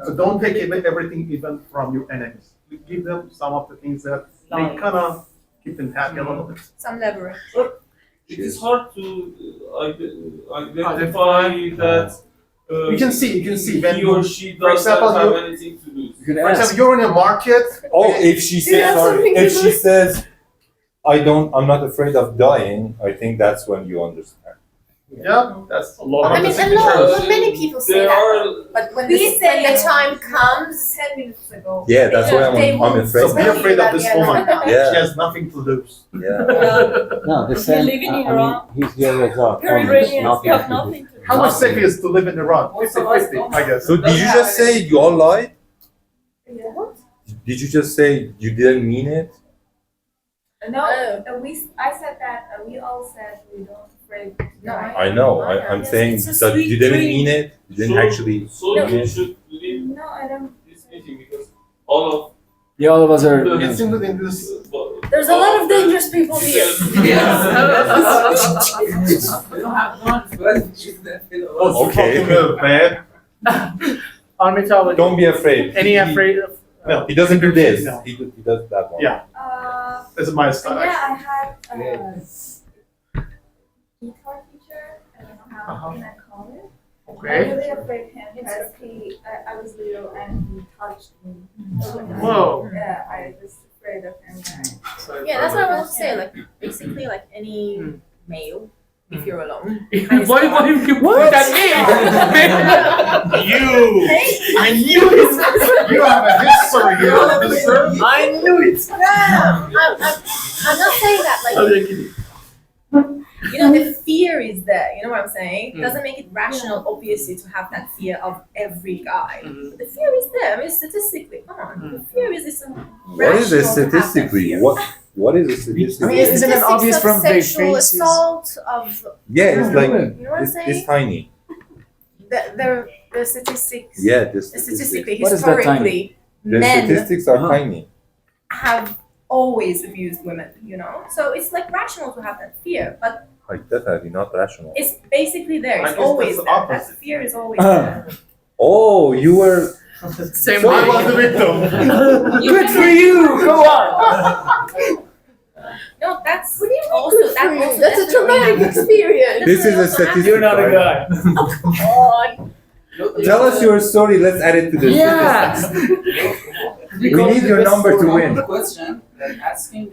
So don't take everything even from your enemies. You give them some of the things that they kind of keep them happy a little bit. Some leverage. It is hard to identify that. You can see when he or she for doesn't example, have you- anything to lose. You can For ask. example, you're in a market. Oh, if she Do you have says, something to if she lose? says, I'm not afraid of dying, I think that's when you understand. Yeah, that's a lot I of mean, the a lot, signatures. but many people say There that. are But when We say the it. time comes, 10 minutes ago. Yeah, that's why I'm afraid. So be afraid of this woman. Yeah. She has nothing to lose. Yeah. No, the same. living in I Iran. mean, he's here as well. You're Iranians, you have nothing to do. How much safe is to live in Iran? 50-50, I guess. So did you just say you all lied? What? Did you just say you didn't mean it? No, Oh. I said that we all said we don't afraid. No, I know. I'm saying it's a that sweet you didn't dream. mean it. You didn't actually. So No. you should leave No, I don't. this meeting because all of Yeah, all of us are. It's in this. There's a lot of dangerous people here. Okay. Man. Armita, Don't be afraid. any afraid of? No. He doesn't do this. No. He does that one. Yeah, this is my style. Yeah, actually. I had guitar teacher. I don't know how can I call it. I'm Okay. really afraid of him because I was little and he touched me. Whoa. Yeah, I was afraid of him. Yeah, that's what I was saying. Like, Basically, like any male if you're alone. Why you keep putting that You! I knew it! You have a history here. I knew it! I'm not saying that like You know, the fear is there. You know what I'm saying? Doesn't make it rational, obviously, to have that fear of every guy. But the fear is there. I mean, statistically, come on. The fear is What is it statistically? What is it statistically? I mean, isn't it obvious from their sexual faces? assault of Yeah, it's like you know what I'm it's saying? tiny. The statistics. Yeah, the Statistically, What is that historically, The men statistics are tiny. have always abused women, you know? So it's like rational to have that fear, but Like definitely not rational. it's basically there. I It's guess always that's there. the That opposite. fear is always there. Oh, you were. Same So I was the victim. Good for you. Go on. No, that's What do you mean also good for you? That's a traumatic experience. This is a statistic. You're not a right? guy. God. Tell us your story. Let's add it to the statistics. We need your number to win. Question like asking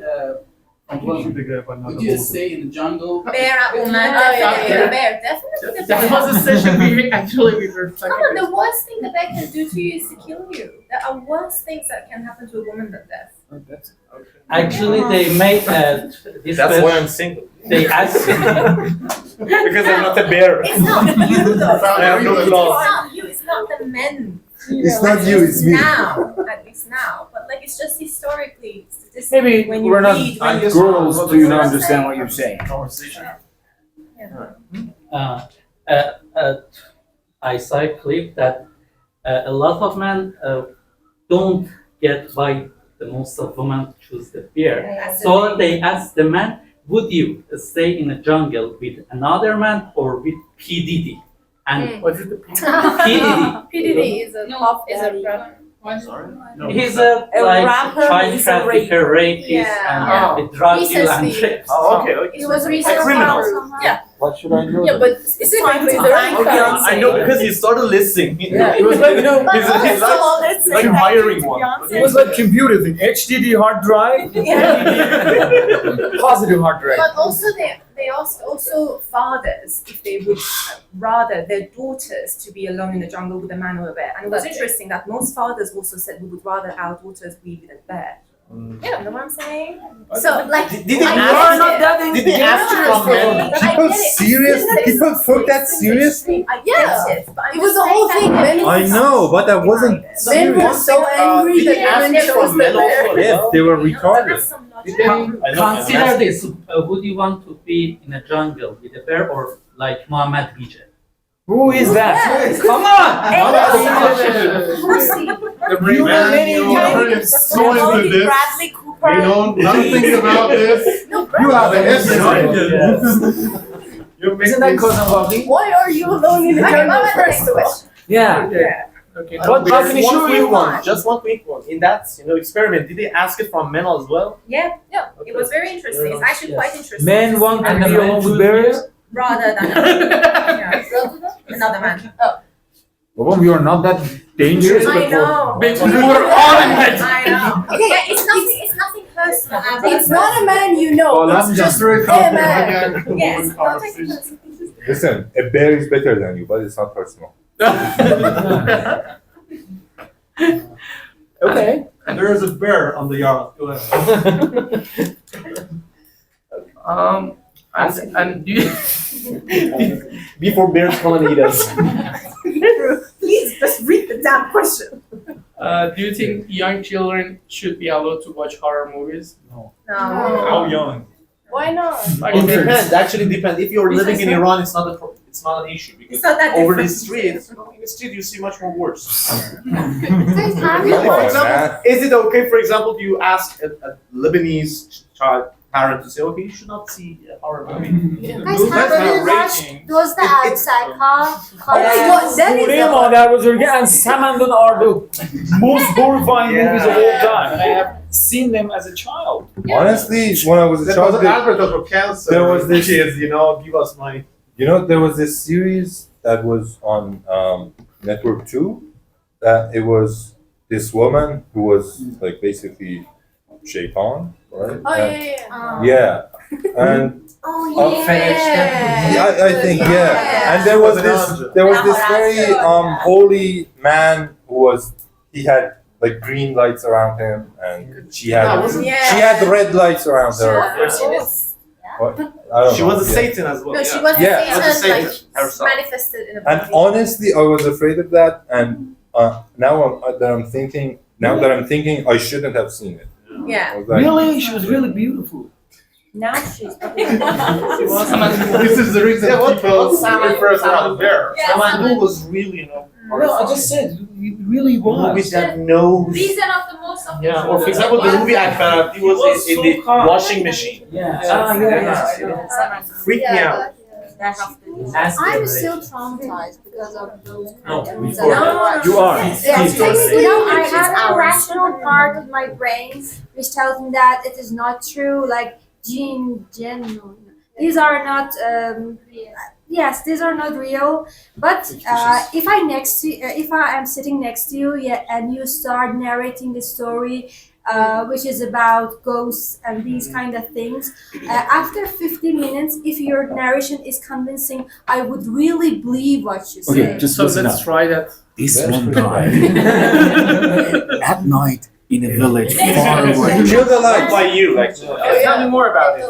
would you stay in the jungle? bear at woman, yeah. the bear, definitely the bear. That was a session we were Come on, the worst thing the bear can do to you is to kill you. There are worse things that can happen to a woman than death. Actually, they made this. That's why I'm single. They asked. Because I'm not a bear. It's not you though. I have no It's flaws. not you. It's not the men. It's not At you, least it's me. Now, at least now, but like it's just historically, statistically, Maybe when you we're not read, when you girls. Do you not what I'm understand saying? what you're saying? Conversation. I saw a clip that a lot of men don't get why the most of women choose the bear. That's So the they asked the man, would you stay in a jungle with another man or with P. Diddy? And Was it the PDD is a No, pop is daddy. Sorry? he's a A like rapper child is a trafficker, rapist, Yeah. and he drug you and Recently. rapes. Oh, okay, okay. It was recent. criminal. Yeah. What should I do? Yeah, but specifically the Okay, I know because he started listening. Yeah, it was like, you know, He's like hiring one. it was like computer thing. HDD hard drive, positive hard drive. But also they asked also fathers if they would rather their daughters to be alone in the jungle with a man or a bear. And it was interesting that most fathers also said we would rather our daughters be with a bear. Yeah, you know what I'm saying? So like Did they I ask- get it. Did they ask you from men? But I People get it. serious? People took that seriously? I Yeah. get it. But I'm It was just the whole saying thing. that Men I know, but I wasn't Men were serious. so angry Did that they ask women you chose from the men bear. also? Yes, they were But retarded. that's some logic. I know, Consider this: would you want to be in a jungle with a bear or like Muhammad Bijay? Who is that? Yes. Come on! Pussy. You are so into this. Bradley Cooper. You know nothing about this. You have a history. You make Isn't that this- cousin Bobby? Why are you alone in the Okay, jungle Mama, the first next of all? question. Yeah. Okay. What Just can I one show quick you? one. Just one quick one. In that experiment, did they ask it from men as well? Yeah, it was very interesting. It's actually quite interesting. Men to want see to that be alone with bears? rather than another man. Well, you're not that dangerous. I know. But you were on it. I know. Okay, Yeah, it's nothing personal. It's not a man you know. Oh, that's it's just very a man. complicated. Yes, don't take it personally. Listen, a bear is better than you, but it's not personal. Okay. There is a bear on the yard. Go ahead. And do you, Before bears come and eat us. Please, just read the damn question. do you think young children should be allowed to watch horror movies? No. How young? Why not? Like, It depends. Actually, depends. If you're living in Iran, it's not an issue because It's not that over the different. streets, in the street you see much more worse. Guys, have you For watched? example, is it okay, for example, you ask a Lebanese child parent to say, okay, you should not see a horror movie? Guys, have you watched those the outside car? Oh my god, that is Suriye Maderbuzurgu and Samandun are the most horrifying movies of all time. And I have seen them as a child. Honestly, when I was a There child, was an advert for cancer. there was this- kids, give us money. you know, there was this series that was on Network 2 that it was this woman who was like basically shaitan, right? Oh And- yeah. Yeah, and Oh finished it. Yeah, I think yeah. And there was this very holy man he had like green lights around him, and she had red lights around her. What? I don't She know, was a yeah. Satan as well. No, she was Yeah. Satan, like herself. manifested in a And body. honestly, I was afraid of that, and now I'm thinking, I shouldn't have seen it. Yeah. I was like, Really? She was really beautiful. Now she's This is the reason people refer to out there. Samandu was really, No, I just said it really movie was. that knows. Reason of the most of Yeah, or for example, the movie Akbarati was in the washing machine. Freaked me out. I'm still traumatized because of those. No, before that. You are. You know, I have a rational part of my brain which tells me that it is not true. Like no. These are not. Yes, these are not real. But if I am sitting next to you, and you start narrating a story, which is about ghosts and these kind of things, after 15 minutes, if your narration is convincing, I would really believe what you say. Okay, just listen let's up. try that. This one guy at night in a village far away. Kill the light. By you, actually. Tell me more about it.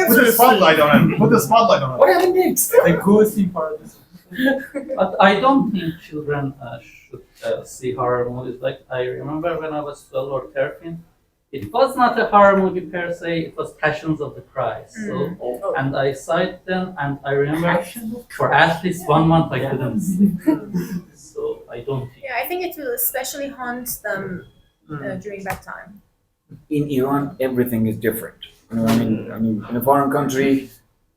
Put the spotlight on him. Put the spotlight on him. What happened next? The ghosting part of this. But I don't think children should see horror movies. Like I remember when I was 12 or 13, it was not a horror movie per se. It was Passions of the Christ. So, and I saw it then, and I remember for at least 1 month I couldn't sleep. So I don't think. Yeah, I think it will especially haunt them during that time. In Iran, everything is different. You know, I mean, in a foreign country,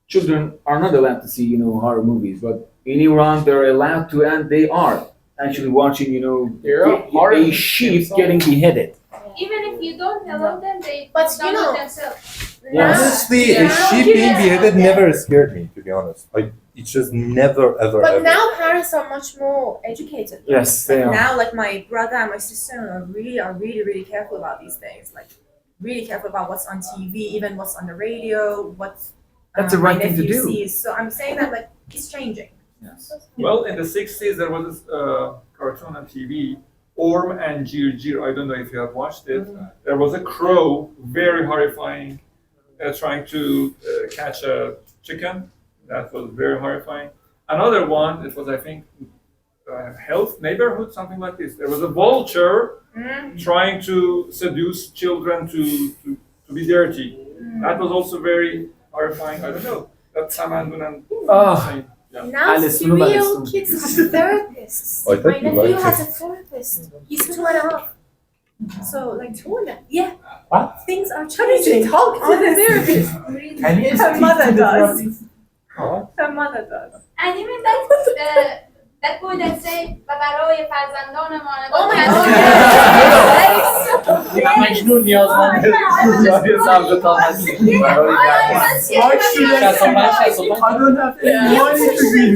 children are not allowed to see, horror movies. But in Iran, they're allowed to, and they are actually watching, a sheep getting beheaded. Even if you don't allow them, they download themselves. Honestly, a sheep being beheaded never scared me, to be honest. It's just never, ever, But ever. now parents are much more educated. Yes, they are. Now, like my brother and my sister are really careful about these things. Like really careful about what's on TV, even what's on the radio, what That's the right my thing to nephew do. sees. So I'm saying that like it's changing. Yes. Well, in the 60s, there was this cartoon on TV, Orm and Jirjir. I don't know if you have watched it. There was a crow, very horrifying, trying to catch a chicken. That was very horrifying. Another one, it was, I think, Health Neighborhood, something like this. There was a vulture trying to seduce children to be dirty. That was also very horrifying. I don't know. That's Samandun and saying. Yeah. Now serial kids have therapists. I thought My you nephew liked has it. a therapist. He's 2.5. So like 2.5. Yeah. What? Things are changing. Talk to the therapist. Can you Her speak mother to the does. therapist? Her mother does. And even that boy that said برای فرزندانمان Oh my مجنون نیازمند جاری سبزتان هستیم برای I don't have any money to give you.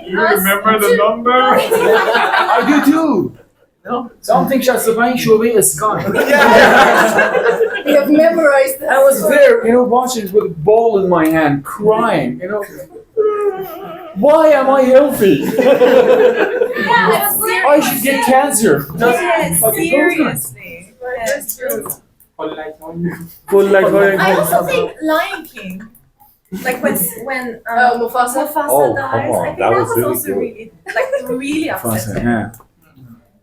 You remember the number? I do too. No, something Shasavani Shobe Sky. We have memorized that. I was there, watching it with a ball in my hand, crying, Why am I healthy? I should get cancer. Yes, seriously. That's true. I also think Lion King. Like when Mufasa. Mufasa Oh, dies, come on, I think that that was was really also good. really upsetting. Yeah.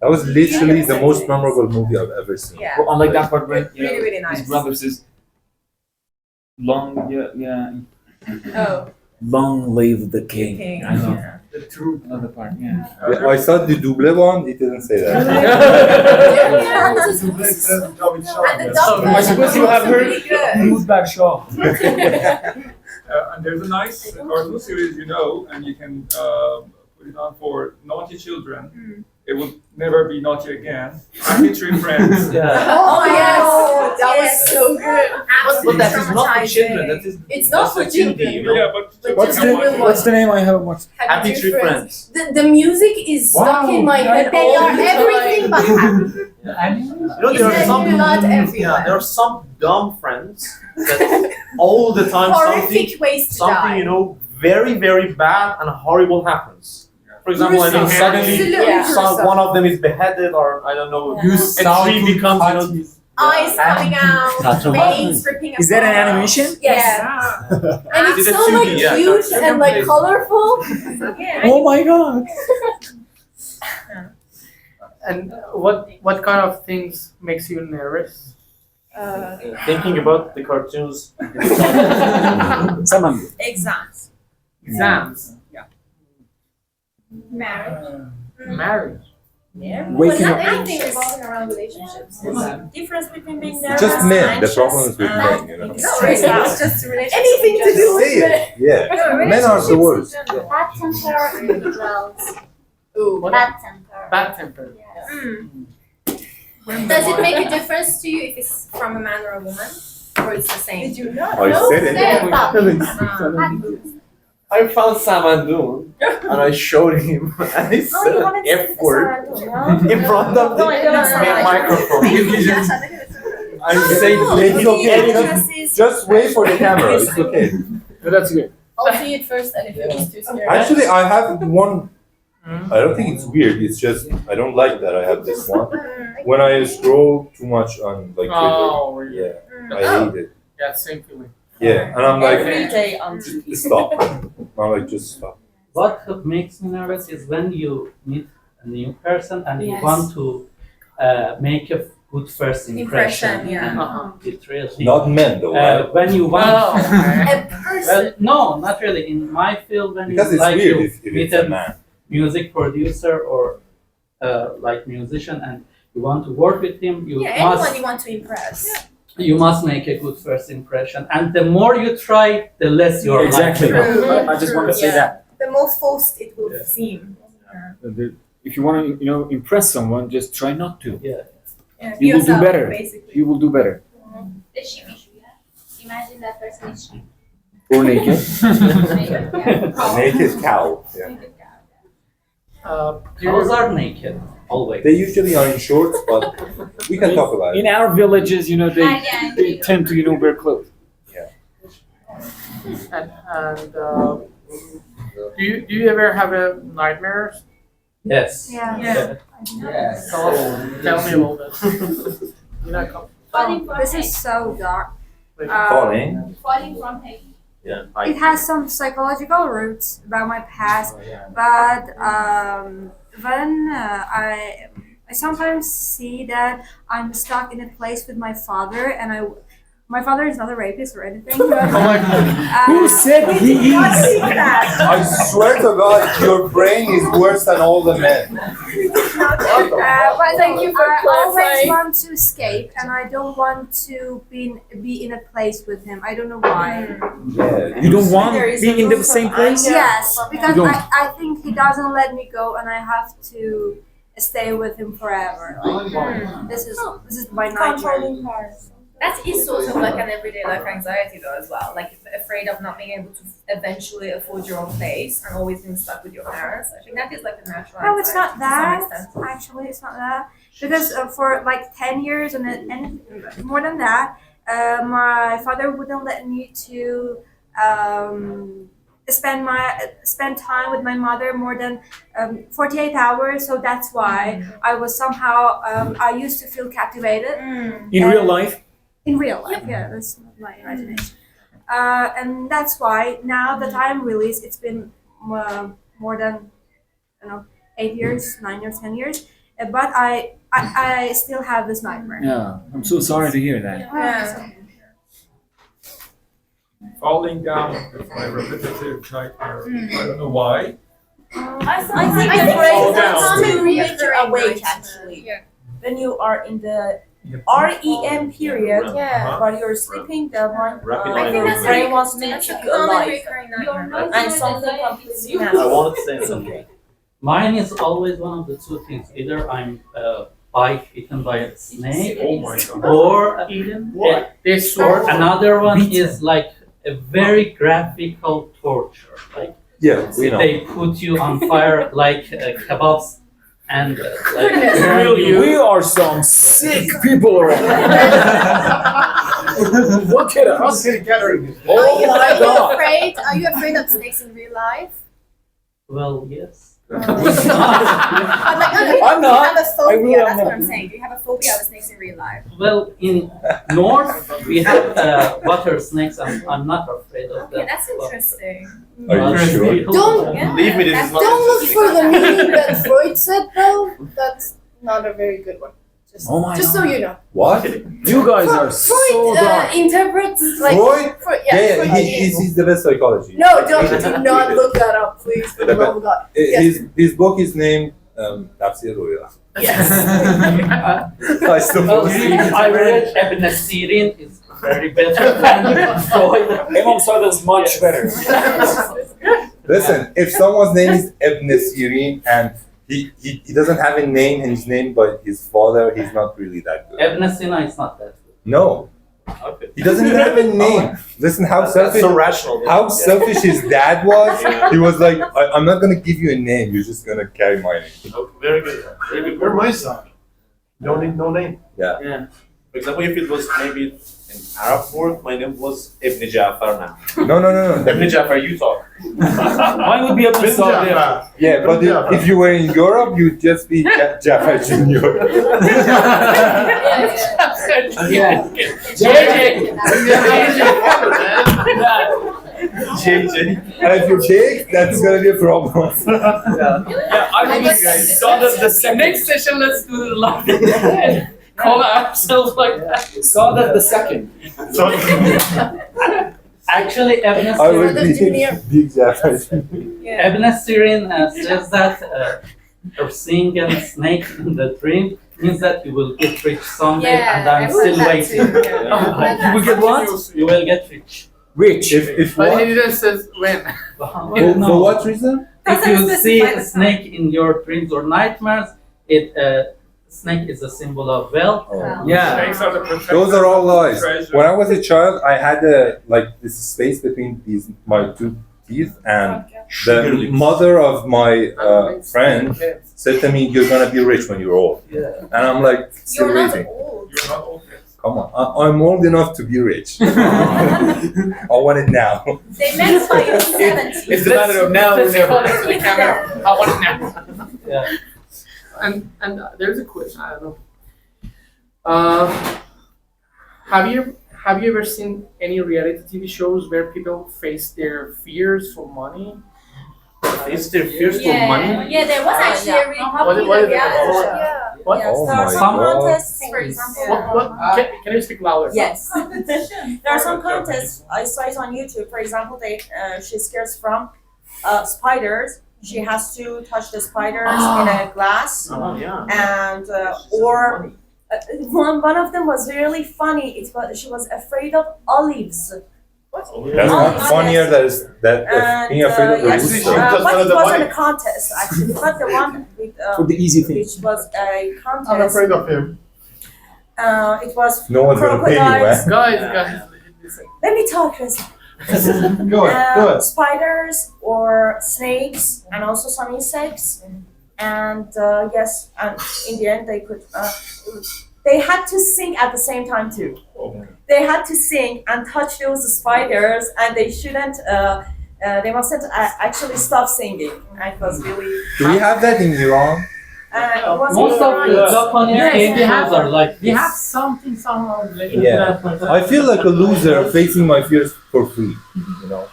That was literally the most memorable movie I've ever seen. Yeah. Well, unlike that part when Really nice. his brother says, Oh. long live the king. King, I know. yeah. The true another part, yeah. Yeah, I saw the double one, it didn't say that. And the dog I suppose you have heard really good. Ruth Bagshaw. And there's a nice cartoon series, and you can put it on for naughty children. it would never be naughty again. Happy Tree Friends. Oh yes, that was so good. But that is not for children. That is. It's not for children. Yeah, but What's the name? I haven't watched. Happy Tree Friends. The music is stuck in my head. They all are the everything time. but happy. You know, there are It's some. not everyone. Yeah, there are some dumb friends that all the time something, Horrific ways to something die. you know, very very bad and horrible happens. For example, I think suddenly one of them is beheaded, or I don't know, a tree becomes Eyes coming out, veins dripping Is that an apart. animation? Yes. And It's it's a so 2D, like yeah, cute cartoon. and like colorful. Oh my god. And what kind of things makes you nervous? thinking about the cartoons. Exams. Exams. Marriage. Marriage. Yeah. Waking But up. not anything revolving around relationships. Difference between being nervous Just men. and The anxious problem is with and men, you know. being stressed. Just relationships. Anything to do with Say men. it. Yeah. Men are the worst. Bad temper individuals. Ooh. Bad temper. Bad temper. Does it make a difference to you if it's from a man or a woman? Or it's the same? Did you not? I said it. I found Samandoon and I showed him and he said an F word in front of the microphone. I say, It's okay. Just wait for the camera. It's okay. No, that's good. I'll see it first, and if it was too scary. Actually, I have one. I don't think it's weird. It's just I don't like that I have this one. When I scroll too much on like Oh, Twitter, really? yeah, I hate it. Yeah, same feeling. Yeah, and I'm like, Every day on TV. stop. I'm like, just stop. What makes me nervous is when you meet a new person and you Yes. want to make a good first impression. Impression, yeah. And it really. Not men though, right? When you want. A person. Well, no, not really. In my field, when Because you it's like weird you if meet it's a man. music producer or like musician and you want to work with him, you Yeah, anyone must you want to impress. you must make a good first impression. And the more you try, the less you're Exactly. likely. I just want to say that. The more forced it will seem. If you want to, impress someone, just try not to. Yeah. Yeah, You will do yourself, better. basically. You will do better. The sheep issue, yeah? Imagine that person is sheep. Or naked. A naked cow. Yeah. Cows are naked, always. They usually are in shorts, but we can talk about it. In our villages, they tend to, wear clothes. And do you ever have a nightmares? Yes. Yeah. Yes. Tell me about that. You know, Falling from This height. is so dark. Falling. Falling from height. Yeah. It has some psychological roots about my past, but when I sometimes see that I'm stuck in a place with my father, and my father is not a rapist or anything. But, Who said he is? I swear to God, your brain is worse than all the men. But Thank you for I always clarifying. want to escape, and I don't want to be in a place with him. I don't know why. Yeah. You don't want There is being a in the room same for place? anger. Yes, because You don't. I think he doesn't let me go, and I have to stay with him forever. Like, this is my nightmare. Controlling parts. That is sort of like an everyday life anxiety though as well. Like afraid of not being able to eventually afford your own place and always being stuck with your parents. I think that is like a natural No, it's not anxiety to that. some extent. Actually, it's not that. Because for like 10 years and more than that, my father wouldn't let me to spend time with my mother more than 48 hours. So that's why I was somehow I used to feel captivated. In real life? In real life, yeah, that's my imagination. And that's why now that I'm released, it's been more than 8 years, 9 years, 10 years. But I still have this nightmare. Yeah, I'm so sorry to hear that. Yeah. Falling down is my repetitive nightmare. I don't know why. I think I the think brain fall down. comes to make you Recurring awake nights. actually. When you are in the REM period, Yeah. while you're sleeping, the mind, Rapid I think your that's brain a- wants to that's keep a you common alive. recurring You're nightmare. not And even something alive, completely it's you. I natural. wanted to say something. Mine is always one of the two things. Either I'm bite eaten by a snake, Oh my God. or What? This sword? another one is like a very graphical torture. Like Yeah, we know. they put you on fire like kebabs and like We are some sick people around. Look at us. Oh my God. Are you afraid of snakes in real life? Well, yes. But like, no, you I'm not. have a I phobia. really am That's what not. I'm saying. Do you have a phobia of snakes in real life? Well, in north we have water snakes. I'm not afraid of them. Okay, that's interesting. Are you sure? Don't Believe me, this is not don't look interesting. for the meaning that Freud said though. That's not a very good one. Just, Oh my just so God. you know. What? You guys are so Freud dark. interprets like Freud? Freud, Yeah, Freud he's the best psychology. No, do not look that up, please, for the love of God. Yes. His book is named Tafsir Ruya. Yes. I still Well, I read Ibn Sirin is very better than Freud. Imam Sada is much better. Listen, if someone's name is Ibn Sirin and he doesn't have a name in his name but his father, he's not really that good. Ibn Sina is not that good. No. He doesn't even have a name. Listen, how selfish. so rational. How selfish his dad was. He was like, I'm not gonna give you a name. You're just gonna carry my name. Okay, very good. Very good. You're my son. Don't need no name. Yeah. Yeah. For example, if it was maybe in Arab word, my name was Ibn Ja'far now. No. Ibn Ja'far, you talk. Mine would be a bit soft. Yeah, but if you were in Europe, you'd just be Jafar Jr. Yeah. JJ. And if you're Jake, that's gonna be a problem. Yeah, I would be Sada the second. Next session, let's do the live. Call ourselves like that. Sada the second. Actually, Ibn I would Sirin, be Big Jafar. Ibn Sirin says that seeing a snake in the dream means that you will get rich someday, Yeah, and I'm I've still heard that waiting. too, yeah. You will get what? You will get rich. Rich. If But what? he didn't say when. For what reason? If you see a snake in your dreams or nightmares, snake is a symbol of wealth. Yeah. Snakes are the protectors Those are all of lies. treasure. When I was a child, I had this space between my two teeth, and the mother of my friend said to me, "You're gonna be rich when you're old." Yeah. And I'm like, still You're not waiting. old. You're not old yet. Come on, I'm old enough to be rich. I want it now. They meant by your 70s. It's a matter of now or Let's call never. it to the camera. I want it now. Yeah. And there's a question. I don't know. Have you ever seen any reality TV shows where people face their fears for money? Face their fears for money? Yeah, there was actually a really What popular is it reality about? show. Yeah. What? Oh There are my some God. contests, for example. Can you speak louder? Yes. There are some contests. I saw it on YouTube. For example, she scares from spiders. She has to touch the spiders in a glass, and one of them was really funny. She was afraid of olives. That's not funnier that being afraid of the yes, rooster. but it wasn't a contest actually. But the one with, For the easy thing. which was a contest. I'm afraid of him. It was No one's gonna pay you, crocodiles. man. Guys, listen. Let me talk, listen. Go ahead. Spiders or snakes and also some insects, and yes, and in the end they could. They had to sing at the same time too. They had to sing and touch those spiders, and they shouldn't. They mustn't actually stop singing. It was really. Do we have that in Iran? It was Most of really the nice. Japanese Yes, game they have- shows are like They this. have something somehow related Yeah. to that. I feel like a loser facing my fears for free. You know.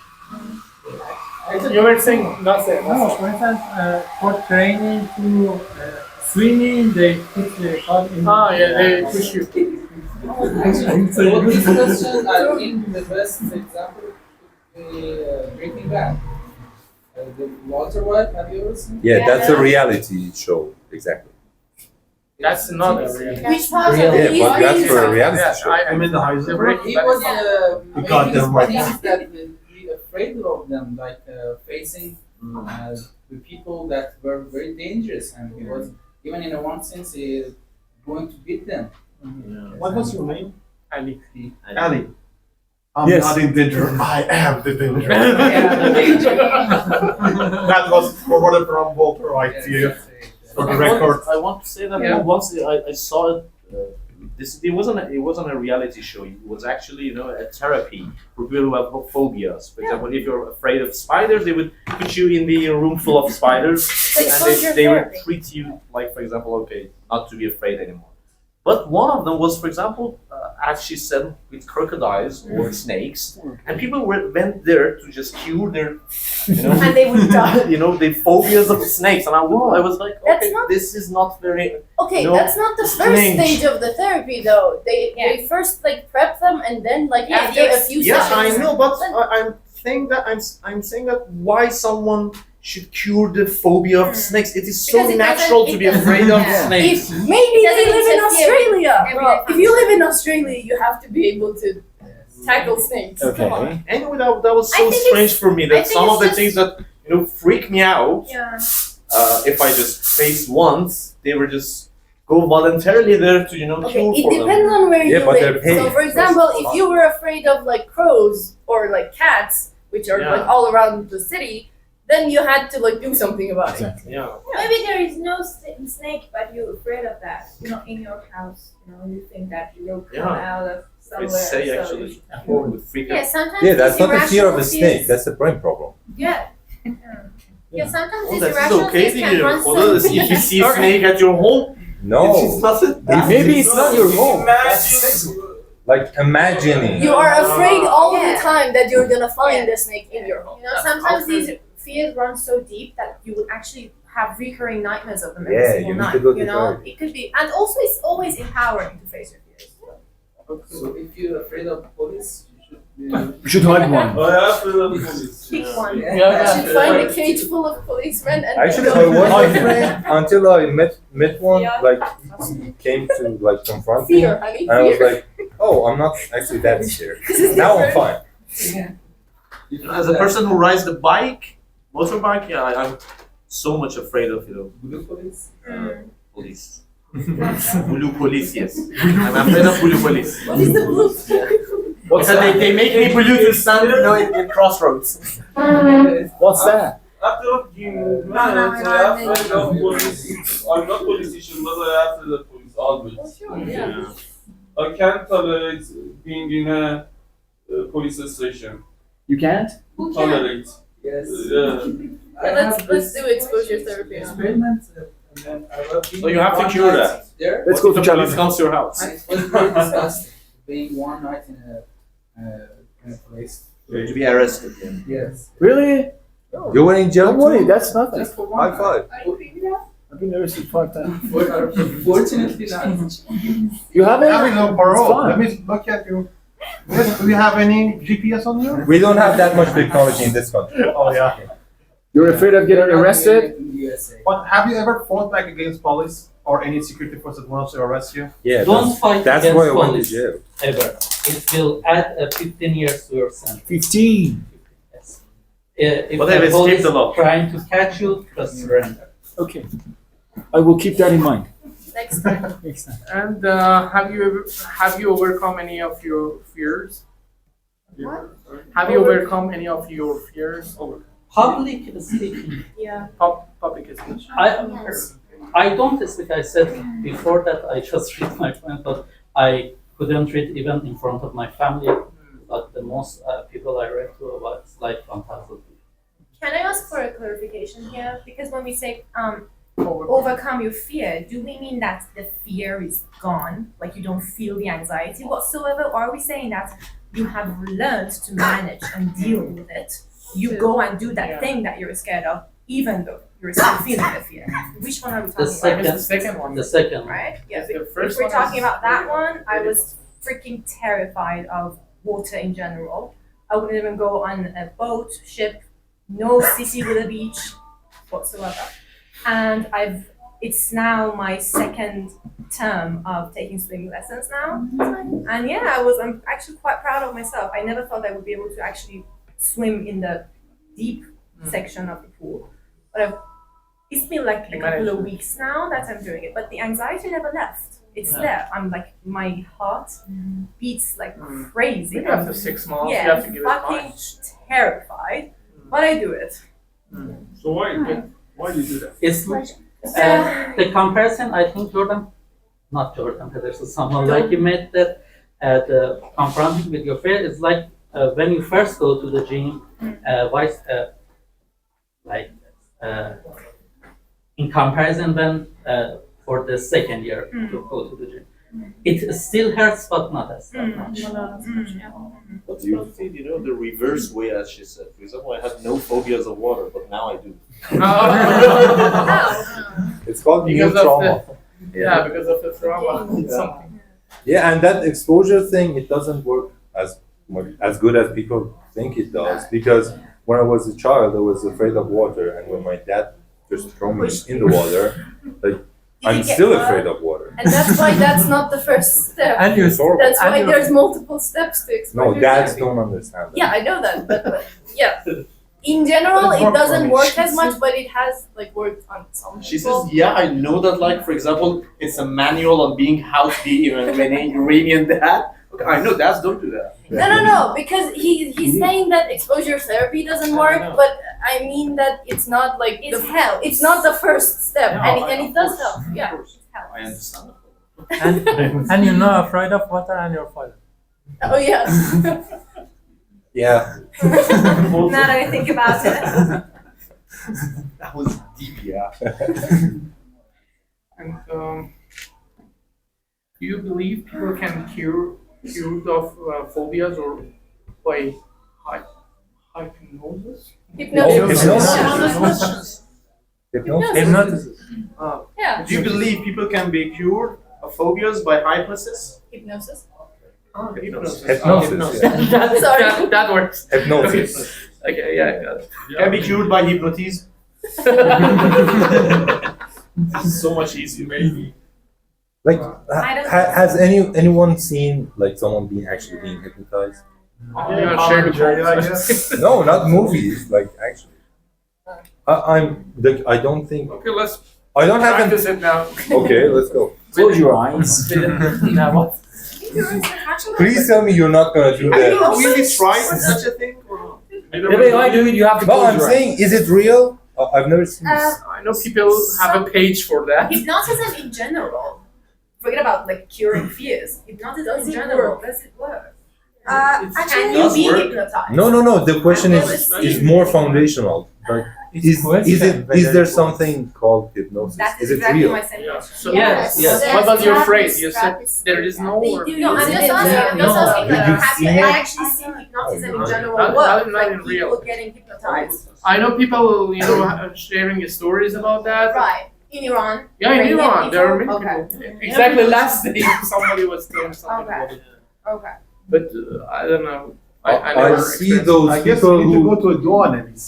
You were saying nothing. No, for instance, for training to swimming, they put the card in. Ah, yeah, they push you. For this question, I think the best example would be Breaking Bad. The Walter White, have you ever seen? Yeah, that's a reality show. Exactly. That's not a real. Which part Yeah, of the but that's for a Yeah, reality show. I mean the Heisenberg. He was got them right. things that we afraid of them, like facing with people that were very dangerous, and he was even in a one sense going to beat them. What was your name? Ali. Ali. I'm Yes. not in danger. I am the danger. Yeah, the danger. That was forwarded from Walter White to you. For the record. I want to say that Yeah. once I saw it. It wasn't a reality show. It was actually a therapy for people who have phobias. For example, if you're afraid of spiders, they would put you in the room full of spiders, like and soldier they would therapy. treat you like, for example, okay, not to be afraid anymore. But one of them was, for example, as she said, with crocodiles or snakes, and people went there to just cure their, And they would die. the phobias of snakes. And I was like, That's okay, not- this is not very. Okay, No, that's not the first strange. stage of the therapy though. They first like prep them and then like Yeah, after a few Yes, sessions. I know, but I'm saying that I'm saying that why someone should cure the phobia of snakes? It is so Because it natural doesn't- to it be doesn't- afraid of Yeah. snakes. Maybe It they doesn't live in interfere with Australia. everyday Bro, if function. you live in Australia, you have to be able to tackle snakes. Come on. Anyway, that was I so think strange it's- for me I that think some of it's the just- things that freak me out. Yeah. If I just faced once, they were just go voluntarily there to Okay, cure it for them. depends on where Yeah, you but they're live. paid. So, for example, if you were afraid of like crows or like cats, which are Yeah. like all around the city, then you had to like do something about it. Yeah. Maybe there is no snake, but you're afraid of that. You're not in your house. You think that you will come Yeah. out of I somewhere. say so actually, you would freak Yeah, out. sometimes Yeah, that's these not the fear of a irrational snake. fears- That's the brain problem. Yeah. Yeah, sometimes Oh, these that is irrational okay fears to can hear. run Although so if you see a snake at your home, No. it's nothing. Maybe it's not your home. Like imagining. You are afraid all the Yeah. time that you're gonna find a snake in your home. You know, sometimes these fears run so deep that you would actually have recurring nightmares of them every Yeah, single you need night. to go to You know, therapy. it could be, and also it's always empowering to face your fears. So if you're afraid of police, you should. We should hug one. I have to the police. Pick one. Yeah. You should find a cage full of policemen and Actually, then I was afraid until I met one. Like he came to like confront me, fear, honey, and I was fear. like, "Oh, I'm not actually that scared. Now I'm fine." As a person who rides the motorbike, yeah, I'm so much afraid of Blue police. police. Blue police, yes. I'm afraid of blue police. What is the blue? Because they make me blue to stand in crossroads. What's that? After a few minutes, I have afraid of police. I'm not politician, but I have afraid of police always. Yeah. I can't tolerate being in a police station. You can't? Who can? Tolerate. Yes. Let's do exposure therapy. Experiment. And then I was So you have to cure that. There. Let's go to If the police China. comes to your house. And it was very disgusting. Being one night in a place. To be arrested. Yeah. Yes. Really? You were in jail Don't worry, too? that's nothing. Just for one High night. five. I've been arrested 5 times. Fortunately not. You haven't? Having no It's parole. fine. Let me look at you. Yes, do you have any GPS on you? We don't have that much technology in this country. Oh yeah. You're afraid of getting arrested? In the USA. But have you ever fought back against police or any security force that wants to arrest you? Yeah, Don't fight that's against why I went to police jail. ever. It will add 15 years to your sentence. 15. Yes. If But they've the police escaped a lot. trying to catch you, just surrender. Okay. I will keep that in mind. Next time. Next time. And have you overcome any of your fears? Have you overcome any of your fears? Public speaking. Yeah. Public speech. I don't speak. I said before that I just read my point, but I couldn't read even in front of my family. But the most people I read to was like 1,000 people. Can I ask for a clarification here? Because when we say overcome your fear, do we mean that the fear is gone, like you don't feel the anxiety whatsoever, or are we saying that you have learned to manage and deal with it? You go and do that thing that you're scared of, even though you're still feeling the fear. Which one are we talking about? The second one. The second one. Right? Yeah. The If first we're one talking is about that very- one, I was freaking terrified of water in general. I wouldn't even go on a boat, ship, no city with a beach whatsoever. And it's now my second term of taking swimming lessons now. And yeah, I'm actually quite proud of myself. I never thought I would be able to actually swim in the deep section of the pool. But it's been like a couple of weeks now that I'm doing it, but the anxiety never left. It's there. I'm like, my heart beats like crazy. Maybe after 6 months, yeah, you have to give it fucking time. terrified, but I do it. So why do you do that? It's the comparison. I think not Jordan Peterson, someone like you made that the confronting with your fear is like when you first go to the gym, in comparison when for the second year to go to the gym. It still hurts, but not as much. But you see, the reverse way, as she said. For example, I had no phobias of water, but now I do. It's called new Because of trauma. Yeah, because of the trauma. It's something. Yeah, and that exposure thing, it doesn't work as good as people think it does. Because when I was a child, I was afraid of water, and when my dad just threw me in the water, like I'm still afraid of water. And that's why that's not the first step. And you saw That's it. why And you- there's multiple steps to exposure No, dads therapy. don't understand that. Yeah, I know that, but yeah. In general, It's it more doesn't funny. work as much, but it has like worked on some She people. says, yeah, I know that, like, for example, it's a manual on being how to be Iranian dad. Okay, I know dads don't do that. No, because he's saying that exposure therapy doesn't work, but I mean that it's not like it's not the first step, and it does help. Yeah, it helps. I understand. And you're not afraid of water and you're fine. Oh yes. Yeah. Now that I think about it. That was deep, yeah. And do you believe people can cured of phobias or by hypnosis? Hypnosis. Hypnosis. Yeah. Do you believe people can be cured of phobias by hypnosis? Hypnosis. Hypnosis. Hypnosis, Sorry. That works. Hypnosis. Okay, yeah, I got it. Can be cured by hypnotism. So much easier, maybe. Like, I don't has anyone seen like someone actually being hypnotized? No, not movies. Like actually, I'm like I don't think. Okay, let's I don't have. practice it now. Okay, let's go. Close your eyes. Now what? Please tell me you're not gonna do Have you that. really tried such a thing? If I do it, you have to No, close I'm your saying, eyes. is it real? I've never seen this. I know people have a page for that. Hypnotism in general. Forget about like curing fears. Hypnotism in general. Does it work? Can Actually, you be work. hypnotized? No. The question is more foundational. Like, is there something called hypnosis? That Is is it exactly real? my same question. So, Yes. What about your phrase? You said there is no. Or... No, I'm just asking. I'm just asking. Like, You've have seen you it? actually seen hypnotism in Not- general not- work? not Like in real. people getting hypnotized. I know people, sharing stories about that. Right. In Iran. Yeah, in Iranian Iran, there are many people? people. Exactly last day, somebody was doing something Okay. about it. Okay. But I don't know. I I never see experienced those I guess people we need to who, go to a Dua Nevis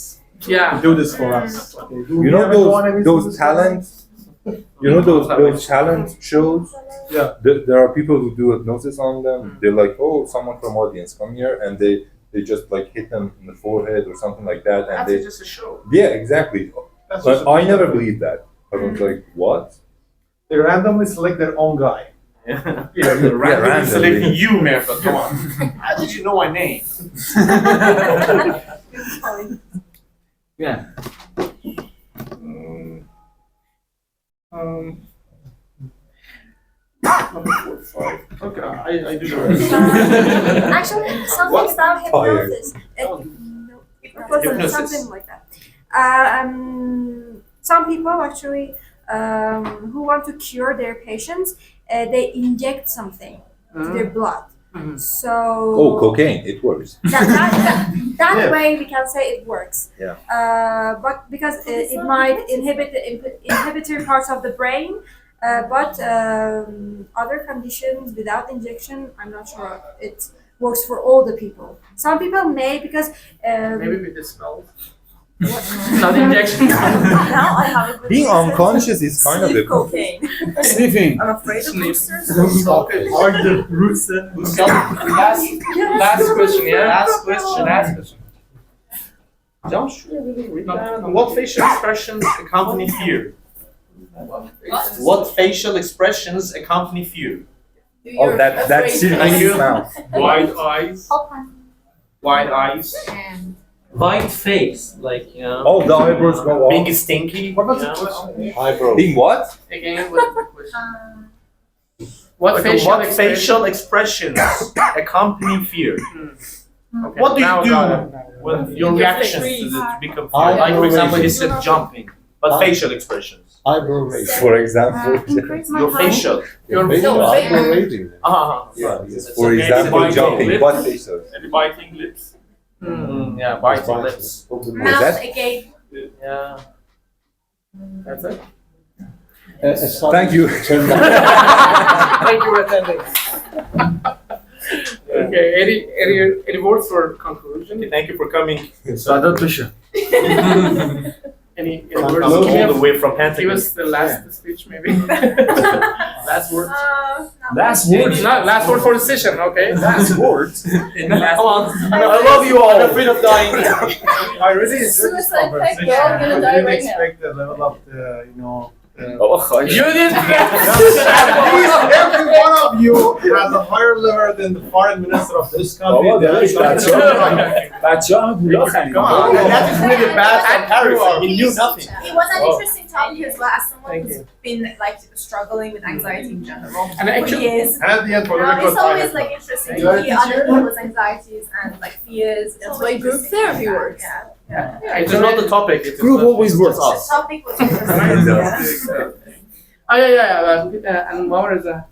Yeah. to do this for us. Okay, do we you know, have a Dua Nevis to do those this for us? talents. You know those talent shows. Yeah. There are people who do hypnosis on them. They're like, oh, someone from audience, come here, and they just like hit them in the forehead or something like that, and That's they. just a show. Yeah, exactly. That's But just a- I never believed that. I was like, what? They randomly select their own guy. Yeah, randomly. randomly selecting you, Merva. Come on. How did you know my name? Yeah. Okay, I do the rest. Actually, something about hypnosis. Hypnosis. Something like that. Some people actually who want to cure their patients, they inject something to their blood. So Oh, cocaine. It works. that Yeah. way we can say it works. Yeah. But because it might inhibit the inhibitory parts of the brain, but other conditions without injection, I'm not sure it works for all the people. Some people may because Maybe with the smell. Not injection. now I have it. Being unconscious is kind of a Cocaine. Sniffing. I'm afraid of Sniff. roosters. Okay. Last question, yeah? Last question. Last question. Josh, what facial expressions accompany fear? What facial expressions accompany fear? Oh, that serious mouth. Wide eyes. Wide eyes. White face, like, you know. Oh, the eyebrows go off. Being stinky. What was the question? Eyebrows. Being what? Again, what's the question? What facial expressions accompany fear? Okay, What do now you got it. do when your reactions to become fear? Eyebrow Like, for example, you raising. said jumping, but facial expressions. Eyebrow raising. For example. Your facial. Your facial. Eyebrow raising. Yeah, yes. For example, jumping. What facial? And biting lips. Yeah, biting lips. Mouth agape. Yeah. That's it. Thank you. Thank you for attending. Okay, any words for conclusion? Thank you for coming. Sadat Bishop. Any All words? the way from Give Pentagon. us the last speech, maybe. Last words. Last words. Not last word for the session, okay? Last words. Come on. I love you all. I'm afraid of dying. I really enjoyed this Suicide pact, conversation. we're all gonna I die didn't right now. expect the level of the, you know. You didn't. At least every one of you has a higher level than the foreign minister of this country. Oh, that is بچه‌ها هم پولا خریدن. Come on. And that is really bad for Paris. He knew nothing. It was an interesting topic as well as someone Thank who's been like struggling with anxiety in general And for actually- years. And at the end, political It's always science. like interesting You are to a hear other teacher? people's anxieties and like fears. It's That's always why group interesting. therapy works. Yeah. It's not the topic. It's Group always works. The topic was interesting. Oh yeah. And what was that?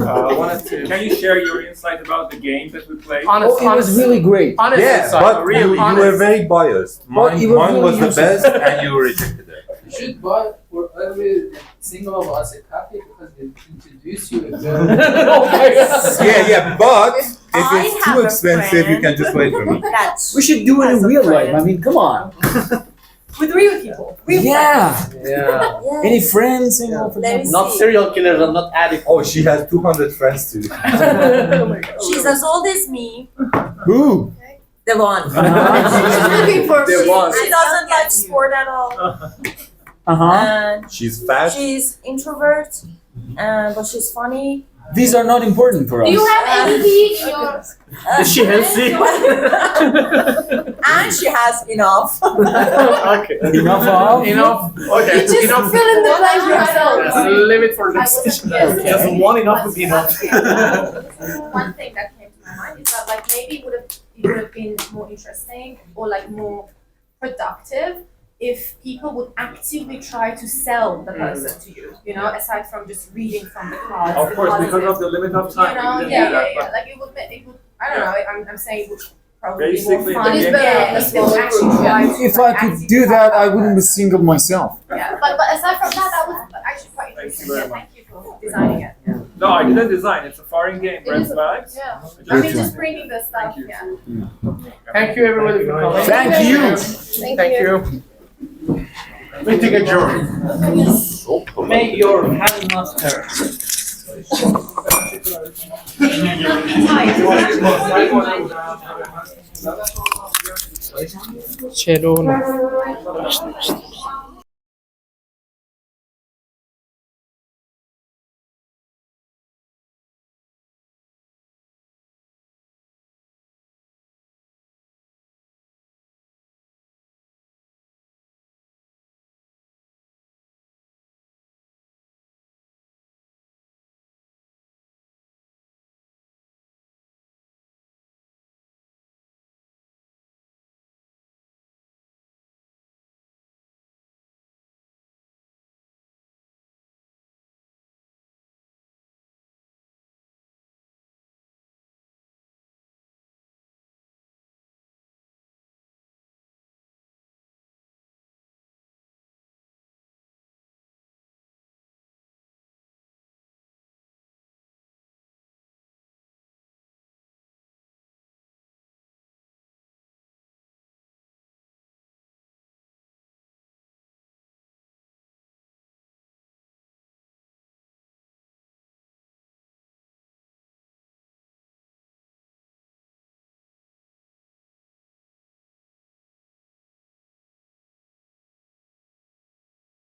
I wanted to. Can you share your insight about the game that we played? Honest, Oh, it was really great. honest Yeah, insight, but really you were very biased. Mine, you were mine was really the best and you rejected it. You should buy for every single of us a copy because they introduce you again. Oh my God. Yeah, but if I it's have too a expensive, you can just wait for me. That's We should do it in As a real life. friend. I mean, come on. with real people. Real Yeah. Yeah. Any friends? You know, for Let me example? Not serial killers and not addicts. Oh, she has 200 friends too. She's as old as me. Who? The one. She's looking for The one. She doesn't like sport at all. Uh-huh. And She's fat. she's introvert. But she's funny. These are not important for us. Do you have any heat in your Is she healthy? And she has enough. Okay. Enough of? Enough. Okay. You just Enough. fill in the blank yourself. Leave it for the I wasn't session. here. Just one enough would be enough. One thing that came to my mind is that like maybe it would have been more interesting or like more productive if people would actively try to sell the person to you, you know, aside from just reading from the cards. Of the course, because positive, of the limit of you time. know, we didn't yeah, do that, yeah. Like it would, I don't know. I'm saying it would probably Basically, be more fun. the game- Yeah, if they would actually try to, If I could do that, I wouldn't be single myself. Yeah, but aside from that, that was actually quite interesting. very Yeah, thank you for designing it. Yeah. No, I didn't design. It's a foreign game. It Red is a- flags. Yeah. Just- I mean, just bringing the stuff. Yeah. Thank you everybody for coming. Thank you. Thank you. Meeting adjourned. May your hand not hurt. چلو